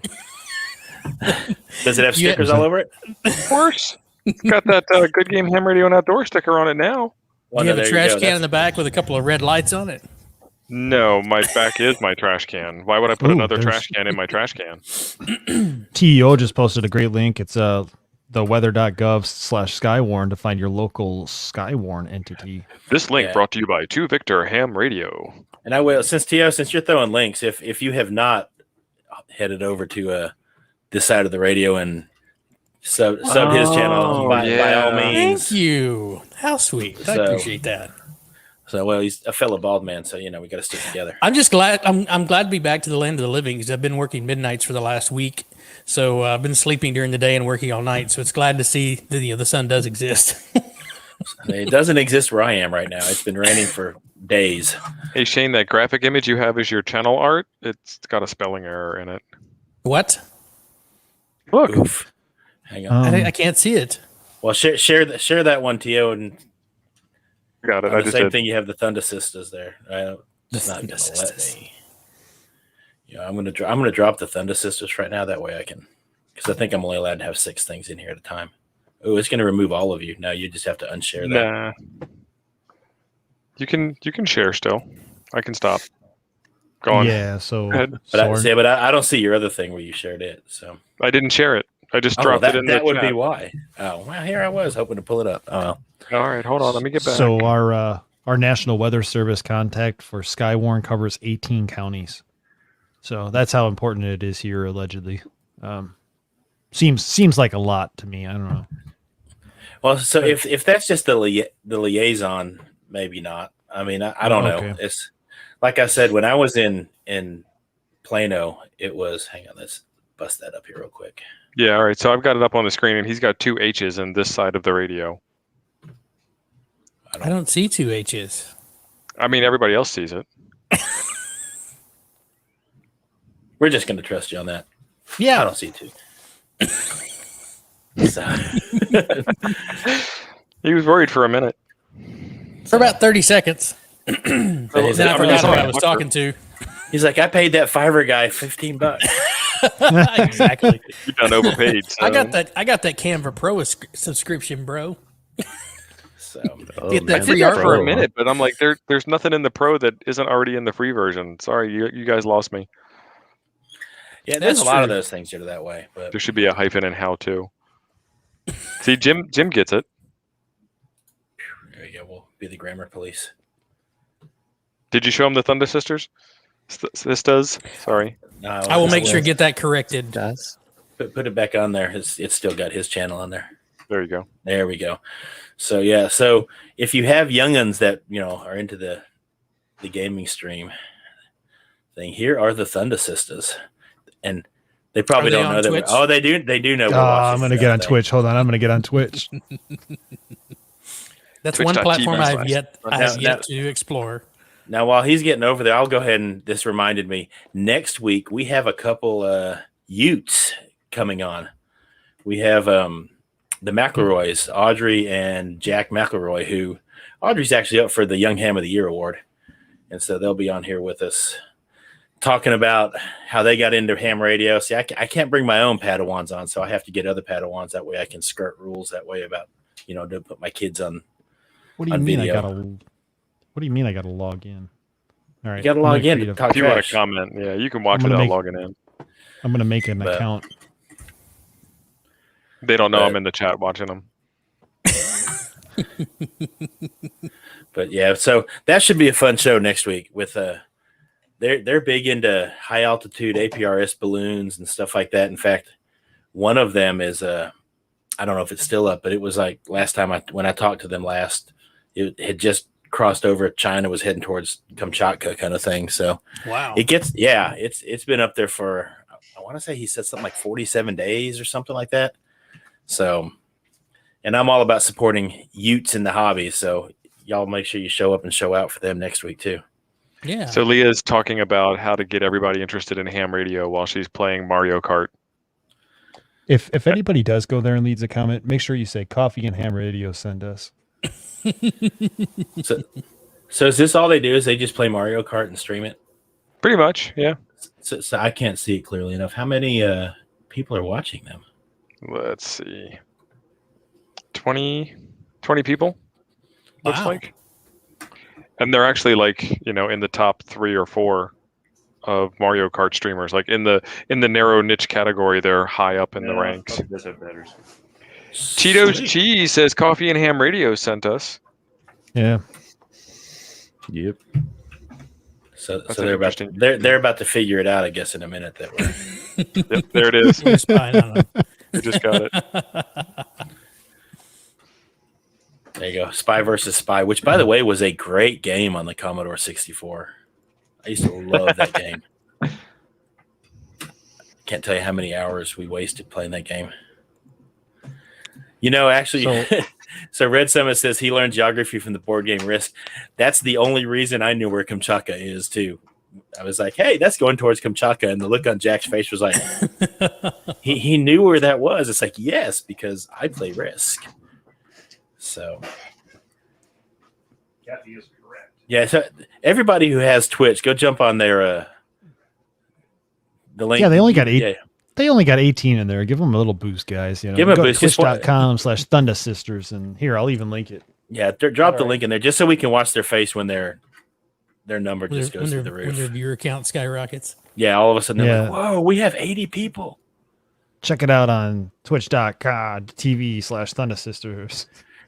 Does it have stickers all over it?
Of course. It's got that Good Game Ham Radio and Outdoor sticker on it now.
Well,
you have a trash can in the back with a couple of red lights on it?
No, my back is my trash can. Why would I put another trash can in my trash can?
TEO just posted a great link. It's the weather.gov/Skywarn to find your local Skywarn entity.
This link brought to you by 2 Victor Ham Radio.
And I will, since you're throwing links, if you have not headed over to this side of the radio and subbed his channel, by all means.
Thank you. How sweet. I appreciate that.
So, well, he's a fellow bald man, so we got to stick together.
I'm just glad. I'm glad to be back to the land of the living, because I've been working midnights for the last week. So I've been sleeping during the day and working all night. So it's glad to see that the sun does exist.
It doesn't exist where I am right now. It's been raining for days.
Hey Shane, that graphic image you have is your channel art. It's got a spelling error in it.
What?
Look.
Oof. Hang on.
I can't see it.
Well, share that one, Tio, and
got it.
the same thing. You have the Thunder Sisters there. It's not gonna let me. I'm gonna drop the Thunder Sisters right now. That way I can, because I think I'm only allowed to have 6 things in here at a time. Oh, it's gonna remove all of you. Now you just have to unshare that.
Nah. You can share still. I can stop. Go on.
Yeah. So,
but I don't see your other thing where you shared it. So
I didn't share it. I just dropped it in the chat.
That would be why. Oh, well, here I was hoping to pull it up. Oh,
all right. Hold on. Let me get back.
So our National Weather Service contact for Skywarn covers 18 counties. So that's how important it is here, allegedly. Seems like a lot to me. I don't know.
Well, so if that's just the liaison, maybe not. I mean, I don't know.
Okay.
It's like I said, when I was in Plano, it was. Hang on, let's bust that up here real quick.
Yeah, all right. So I've got it up on the screen, and he's got 2 H's in this side of the radio.
I don't see 2 H's.
I mean, everybody else sees it.
We're just going to trust you on that.
Yeah.
I don't see 2. So.
He was worried for a minute.
For about 30 seconons. Then I forgot who I was talking to.
He's like, I paid that Fiverr guy $15.
Exactly.
You done overpaid. So.
I got that Canva Pro subscription, bro.
So
get that
I
free
did that
art
for a
Pro.
minute, but I'm like, there's nothing in the Pro that isn't already in the free version. Sorry, you guys lost me.
Yeah, there's
That's
a lot
true.
of those things that are that way. But
There should be a hyphen in how to. See, Jim gets it.
there you go. We'll be the grammar police.
Did you show him the Thunder Sisters? Sisters? Sorry.
No,
I will make sure to get that corrected.
Does
put it back on there. It's still got his channel on there.
There you go.
There we go. So yeah, so if you have young'uns that are into the gaming stream thing, here are the Thunder Sisters, and they probably don't know that.
Twitch?
Oh, they do know. We're watching
I'm gonna get on
thing.
Twitch. Hold on, I'm gonna get on Twitch.
That's one platform I have
Now-
yet to explore.
Now, while he's getting over there, I'll go ahead and this reminded me. Next week we have a couple Utes coming on. We have the McElroys, Audrey and Jack McElroy, who Audrey's actually up for the Young Ham of the Year award, and so they'll be on here with us, talking about how they got into ham radio. See, I can't bring my own Padawans on, so I have to get other Padawans. That way I can skirt rules that way about, to put my kids on.
What do you
On
mean
video.
What do you mean I gotta log in? All right.
You got to
I'm gonna
log in
create
to
a-
talk
If you want
trash.
to comment, yeah, you can watch
I'm gonna
without
make-
logging in.
I'm gonna make an
But-
account.
They don't know
But-
I'm in the chat watching them.
But yeah, so that should be a fun show next week. With they're big into high altitude APRS balloons and stuff like that. In fact, one of them is I don't know if it's still up, but it was like last time when I talked to them last, it had just crossed over China, was heading towards Kamchatka kind of thing. So
Wow.
it's been up there for, I want to say he said something like 47 days or something like that. So, and I'm all about supporting Utes in the hobby. So y'all make sure you show up and show out for them next week too.
Yeah.
So Leah's talking about how to get everybody interested in ham radio while she's playing Mario Kart.
If anybody does go there and leaves a comment, make sure you say coffee and ham radio send us.
So is this all they do? Is they just play Mario Kart and stream it?
Pretty much, yeah.
So I can't see it clearly enough. How many people are watching them?
Let's see. 20 people, looks
Wow.
like. And they're actually like, in the top 3 or 4 of Mario Kart streamers. Like in the narrow niche category, they're high up in the ranks.
Does have better.
Cheetos
Sweet.
Cheese says coffee and ham radio sent us.
Yeah.
Yep.
So
That's
they're about
interesting.
they're about to figure it out, I guess, in a minute that we're
Yep, there it is.
We're spying on them.
We just got it.
there you go. Spy versus Spy, which by the way was a great game on the Commodore 64. I used to love that game. Can't tell you how many hours we wasted playing that game. Actually, so Red Summit says he learned geography from the board game Risk. That's the only reason I knew where Kamchatka is, too. I was like, hey, that's going towards Kamchatka. And the look on Jack's face was like, he knew where that was. It's like, yes, because I play Risk. So,
Kathy is correct.
yeah, so everybody who has Twitch, go jump on their the link.
Yeah, they only got 8.
Yeah.
They only got 18 in there. Give them a little boost, guys.
Give 'em a
Go
boost.
to
Just wa-
twitch.com/ThunderSisters. And here, I'll even link it.
Yeah, drop the link in there just so we can watch their face when their number just goes through the
When their
roof.
viewer count skyrockets.
Yeah, all of a sudden they're
Yeah.
like, whoa, we have 80 people.
Check it out on twitch.tv/ThunderSisters.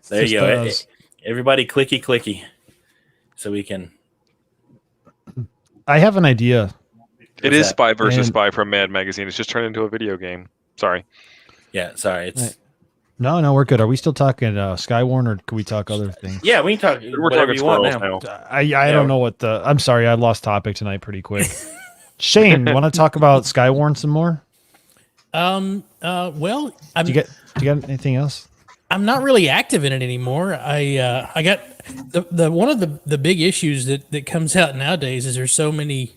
There you go.
Sisters.
Everybody clicky, so we can.
I have an idea.
It
What's
is
that?
Spy versus
And-
Spy from Mad Magazine. It's just turned into a video game. Sorry.
Yeah, sorry. It's
No, we're good. Are we still talking Skywarn, or can we talk other things?
yeah. We can talk.
We're
whatever
talking
you want
Squirrels
now.
now.
I don't know what the. I'm sorry, I lost topic tonight pretty quick. Shane, want to talk about Skywarn some more?
Well,
Do you got anything else?
I'm not really active in it anymore. I got the one of the big issues that comes out nowadays is there's so many.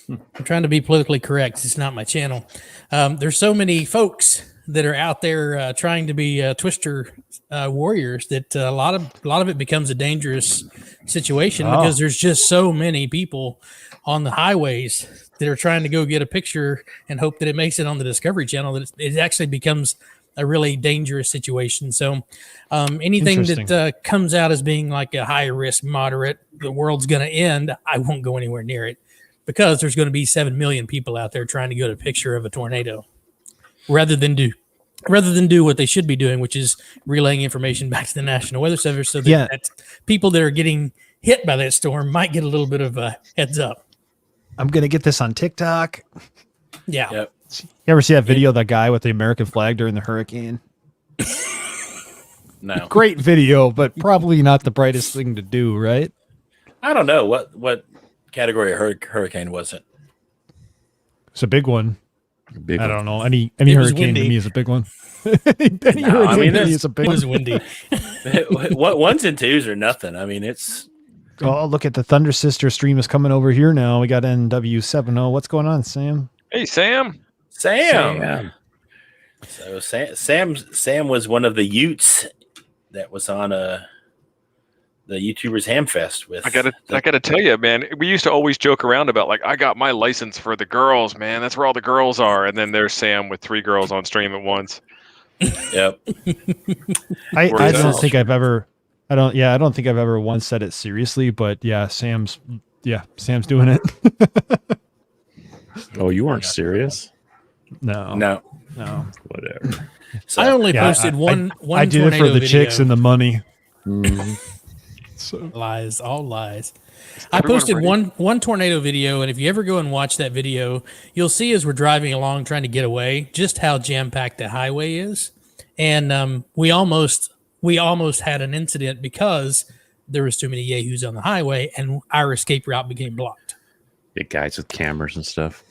I'm trying to be politically correct. It's not my channel. There's so many folks that are out there trying to be Twister warriors that a lot of it becomes a dangerous situation because there's just so many people on the highways that are trying to go get a picture and hope that it makes it on the Discovery Channel. That it actually becomes a really dangerous situation. So anything
Interesting.
that comes out as being like a high risk, moderate, the world's going to end, I won't go anywhere near it because there's going to be 7 million people out there trying to get a picture of a tornado rather than do what they should be doing, which is relaying information back to the National Weather Service so that people that are getting hit by that storm might get a little bit of a heads up.
I'm gonna get this on TikTok.
Yeah.
Yep.
You ever see that video of that guy with the American flag during the hurricane?
No,
Great video, but probably not the brightest thing to do, right?
I don't know what category of hurricane was it.
It's a big one.
Big
I
one.
don't know. Any
It was
hurricane to
windy.
me is a big one. Any
No, I mean,
hurricane to me
there's-
is a big
It
one.
was windy.
Ones and twos are nothing. I mean, it's
Oh, look at the Thunder Sister stream is coming over here now. We got NW70. What's going on, Sam?
Hey, Sam.
Sam. So Sam was one of the Utes that was on the YouTubers Hamfest with.
I gotta tell you, man. We used to always joke around about like, I got my license for the girls, man. That's where all the girls are. And then there's Sam with 3 girls on stream at once.
Yep.
I
Where's
don't
that?
think I've ever. I don't think I've ever once said it seriously, but yeah, Sam's doing it.
Oh, you weren't serious?
No.
Whatever.
So,
I only
Yeah,
posted one
I did it for
tornado
the chicks
video.
and the money.
Mhm.
Lies, all lies. I
everyone
posted
ready?
one tornado video, and if you ever go and watch that video, you'll see as we're driving along trying to get away just how jam packed the highway is, and we almost had an incident because there was too many yahoos on the highway, and our escape route became blocked.
Big guys with cameras and stuff.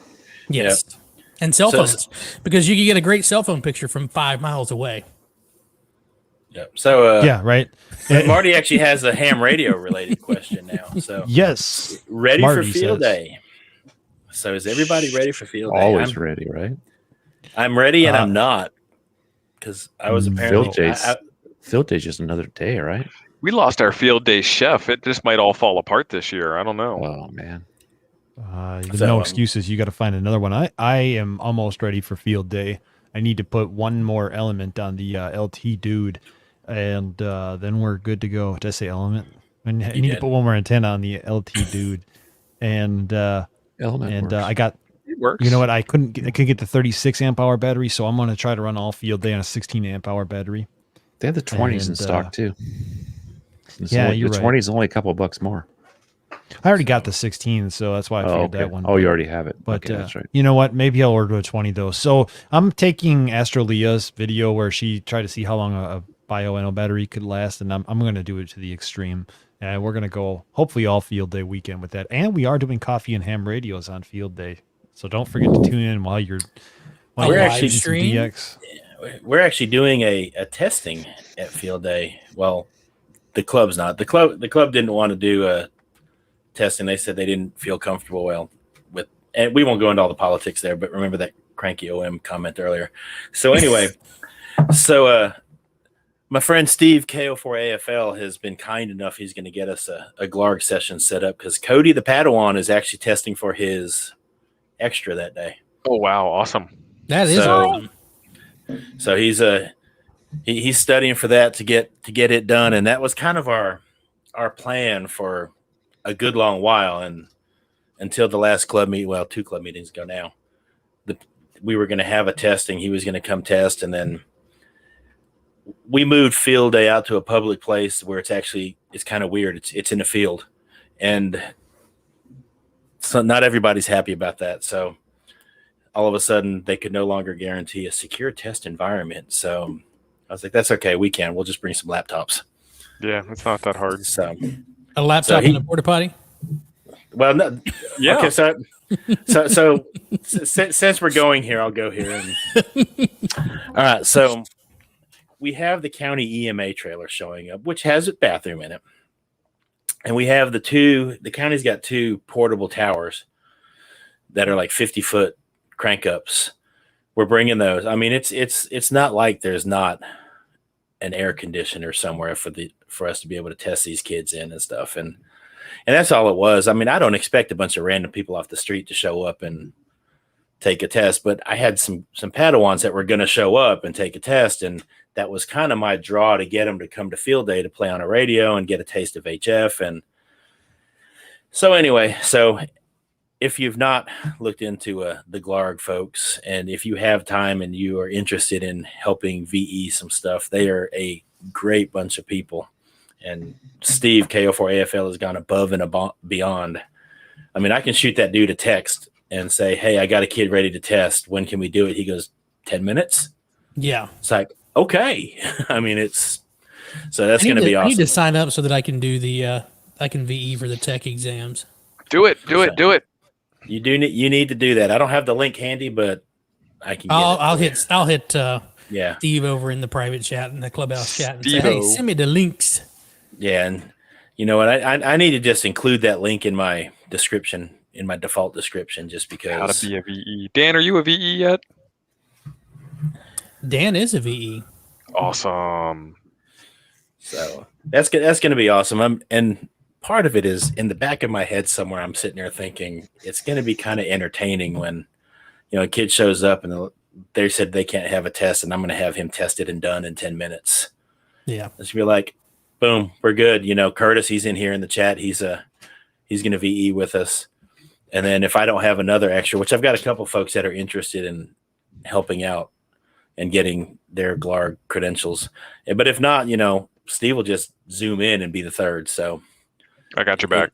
Yes, and cell
So-
phones because you can get a great cell phone picture from 5 miles away.
Yeah. So
Yeah, right.
Marty actually has a ham radio related question now. So
Yes.
ready
Marty
for field
says.
day. So is everybody ready for field day?
Always ready, right?
I'm ready and
Uh,
I'm not because I was apparently
Field day's just another day, right?
We lost our field day chef. It just might all fall apart this year. I don't know.
Oh man.
There's
So,
no excuses. You got to find another one. I am almost ready for field day. I need to put one more element on the LT dude, and then we're good to go. Did I say element? I need to
did.
put one more antenna on the LT dude, and
Element works.
I got.
It works.
You know what? I couldn't get the 36 amp hour battery, so I'm going to try to run all field day on a 16 amp hour battery.
They have the 20s in
and,
stock too.
yeah, you're
the
right.
20 is only a couple bucks more.
I already got the 16, so that's why I figured
okay.
that one.
Oh, you already have it.
But
Okay, that's right.
you know what? Maybe I'll order a 20 though. So I'm taking Astrolea's video where she tried to see how long a bio-NO battery could last, and I'm going to do it to the extreme. And we're going to go hopefully all field day weekend with that. And we are doing coffee and ham radios on field day, so don't forget to tune in while you're
We're
actually
shooting some
stream?
DX.
we're actually doing a testing at field day. Well, the club's not. The club didn't want to do a testing. They said they didn't feel comfortable with, and we won't go into all the politics there, but remember that cranky OM comment earlier. So anyway, my friend Steve KO4AFL has been kind enough. He's going to get us a Glarg session set up because Cody the Padawan is actually testing for his extra that day.
Oh wow, awesome.
That is
So-
awesome.
So he's studying for that to get it done, and that was kind of our plan for a good long while, and until the last club meet, well, 2 club meetings ago now, we were going to have a testing. He was going to come test, and then we moved field day out to a public place where it's kind of weird. It's in a field, and so not everybody's happy about that. So all of a sudden they could no longer guarantee a secure test environment. So I was like, that's okay. We'll just bring some laptops.
Yeah, it's not that hard.
So,
A laptop
he-
and a porta potty.
well, no,
Yeah.
okay. So since we're going here, I'll go here. All right. So we have the county EMA trailer showing up, which has a bathroom in it. And we have the county's got 2 portable towers that are like 50-foot crank ups. We're bringing those. I mean, it's not like there's not an air conditioner somewhere for us to be able to test these kids in and stuff. And that's all it was. I mean, I don't expect a bunch of random people off the street to show up and take a test, but I had some Padawans that were going to show up and take a test, and that was kind of my draw to get them to come to field day to play on a radio and get a taste of HF. And so anyway, if you've not looked into the Glarg folks, and if you have time and you are interested in helping VE some stuff, they are a great bunch of people. And Steve KO4AFL has gone above and beyond. I mean, I can shoot that dude a text and say, hey, I got a kid ready to test. When can we do it? He goes, 10 minutes.
Yeah.
It's like, okay. I mean, so that's going to be
I need
awesome.
to sign up so that I can do the I can VE for the tech exams.
Do it.
You need to do that. I don't have the link handy, but I can.
I'll hit
Yeah,
Steve over in the private chat in the clubhouse chat and say, hey,
Steve-o.
send me the links.
yeah, and you know what? I need to just include that link in my description, in my default description, just
How
because.
to be a VE. Dan, are you a VE yet?
Dan is a VE.
Awesome.
So that's going to be awesome. And part of it is in the back of my head somewhere. I'm sitting there thinking it's going to be kind of entertaining when, a kid shows up and they said they can't have a test, and I'm going to have him tested and done in 10 minutes.
Yeah.
It's be like, boom, we're good. Curtis, he's in here in the chat. He's going to VE with us. And then if I don't have another extra, which I've got a couple folks that are interested in helping out and getting their Glarg credentials. But if not, Steve will just zoom in and be the third. So
I got your back.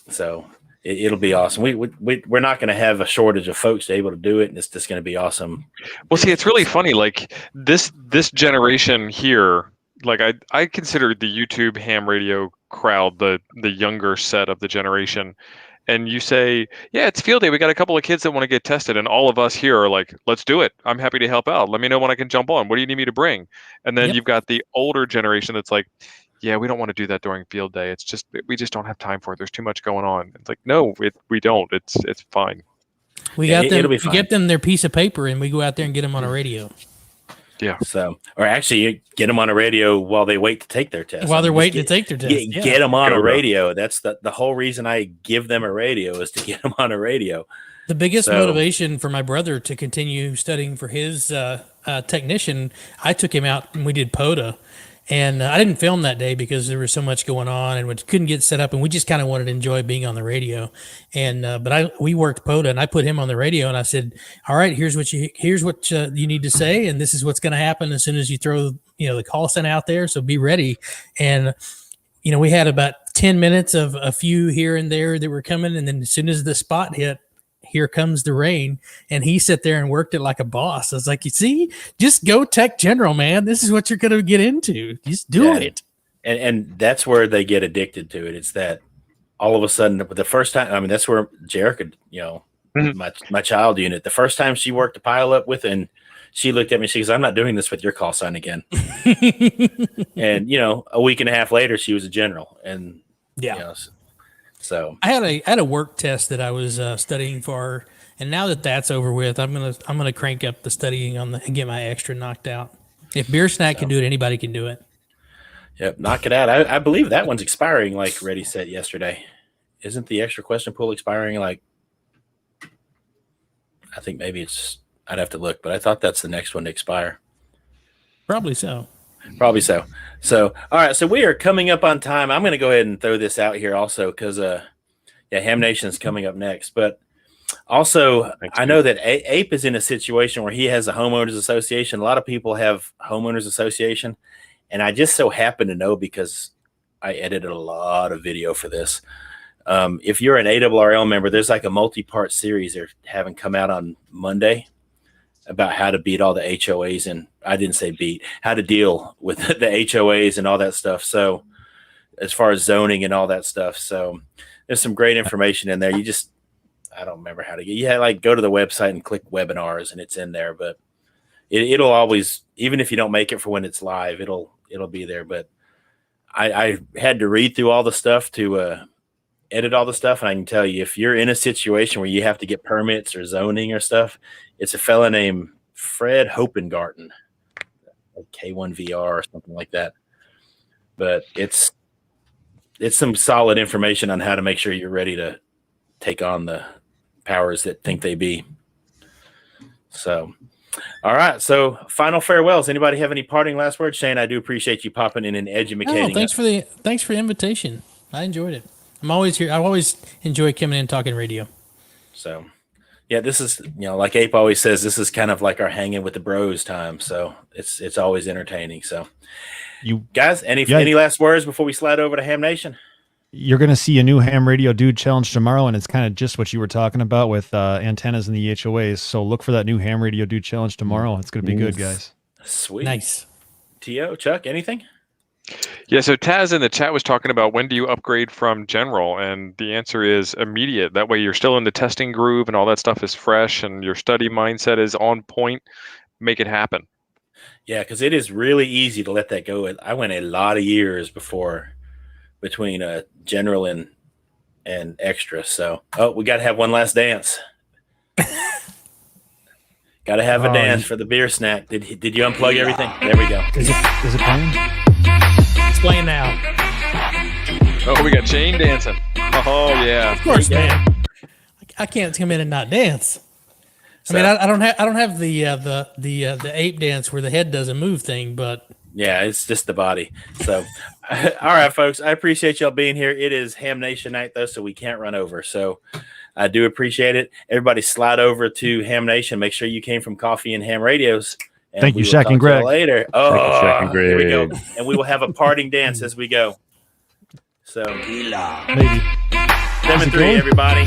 So it'll be awesome. We're not going to have a shortage of folks able to do it, and it's just going to be awesome.
Well, see, it's really funny. Like this generation here, like I consider the YouTube ham radio crowd the younger set of the generation. And you say, yeah, it's field day. We got a couple of kids that want to get tested, and all of us here are like, let's do it. I'm happy to help out. Let me know when I can jump on. What do you need me to bring? And then you've got the older generation that's like, yeah, we don't want to do that during field day. It's just we just don't have time for it. There's too much going on. It's like, no, we don't. It's fine.
We got them. We get them their piece of paper, and we go out there and get them on a radio.
Yeah. So, or actually, you get them on a radio while they wait to take their test.
While they're waiting to take their test,
get them on a radio. That's the whole reason I give them a radio is to get them on a radio.
The biggest motivation for my brother to continue studying for his technician, I took him out and we did POTA. And I didn't film that day because there was so much going on and we couldn't get set up, and we just kind of wanted to enjoy being on the radio. And we worked POTA, and I put him on the radio, and I said, "All right, here's what you need to say, and this is what's going to happen as soon as you throw the call sign out there. So be ready." And we had about 10 minutes of a few here and there that were coming, and then as soon as the spot hit, here comes the rain, and he sat there and worked it like a boss. I was like, you see, just go Tech General, man. This is what you're going to get into. Just do it.
And that's where they get addicted to it. It's that all of a sudden, the first time, I mean, that's where Jerica, my child unit, the first time she worked a pile up with, and she looked at me, she goes, "I'm not doing this with your call sign again." And, a week and a half later, she was a general. And, so
I had a work test that I was studying for, and now that that's over with, I'm gonna crank up the studying and get my extra knocked out. If Beer Snack can do it, anybody can do it.
Yep, knock it out. I believe that one's expiring like Reddy said yesterday. Isn't the extra question pool expiring like? I think maybe I'd have to look, but I thought that's the next one to expire.
Probably so.
So, all right. So we are coming up on time. I'm going to go ahead and throw this out here also because, Ham Nation is coming up next. But also, I know that Ape is in a situation where he has a homeowners association. A lot of people have homeowners association. And I just so happen to know because I edited a lot of video for this. If you're an ARRL member, there's like a multi-part series they're having come out on Monday about how to beat all the HOAs, and I didn't say beat, how to deal with the HOAs and all that stuff. So as far as zoning and all that stuff. So there's some great information in there. I don't remember how to go to the website and click webinars and it's in there, but it'll always, even if you don't make it for when it's live, it'll be there. But I had to read through all the stuff to edit all the stuff. And I can tell you, if you're in a situation where you have to get permits or zoning or stuff, it's a fella named Fred Hopengarten, like K1VR or something like that. But it's some solid information on how to make sure you're ready to take on the powers that think they be. So, all right. So, final farewells. Anybody have any parting last words? Shane, I do appreciate you popping in and educating.
Thanks for the invitation. I enjoyed it. I'm always here. I always enjoy coming in and talking radio.
So, yeah, this is, like Ape always says, this is kind of like our hanging with the bros time. So it's always entertaining. So, you guys, any last words before we slide over to Ham Nation?
You're going to see a new Ham Radio Dude Challenge tomorrow, and it's kind of just what you were talking about with antennas and the HOAs. So look for that new Ham Radio Dude Challenge tomorrow. It's going to be good, guys.
Sweet.
Nice.
T.O., Chuck, anything?
Yeah, so Taz in the chat was talking about when do you upgrade from general, and the answer is immediate. That way you're still in the testing groove and all that stuff is fresh and your study mindset is on point. Make it happen.
Yeah, because it is really easy to let that go. I went a lot of years between general and extra. So, we got to have one last dance. Got to have a dance for the beer snack. Did you unplug everything? There we go.
Is it playing?
It's playing now.
Oh, we got chain dancing. Oh yeah,
of course, man. I can't come in and not dance. I mean, I don't have the ape dance where the head doesn't move thing, but
yeah, it's just the body. So, all right, folks, I appreciate y'all being here. It is Ham Nation night though, so we can't run over. So, I do appreciate it. Everybody, slide over to Ham Nation. Make sure you came from Coffee and Ham Radios. And
Thank you, Shaq and Greg.
Later.
Shaq and Greg.
Here we go. And we will have a parting dance as we go. So
Maybe.
7-3, everybody.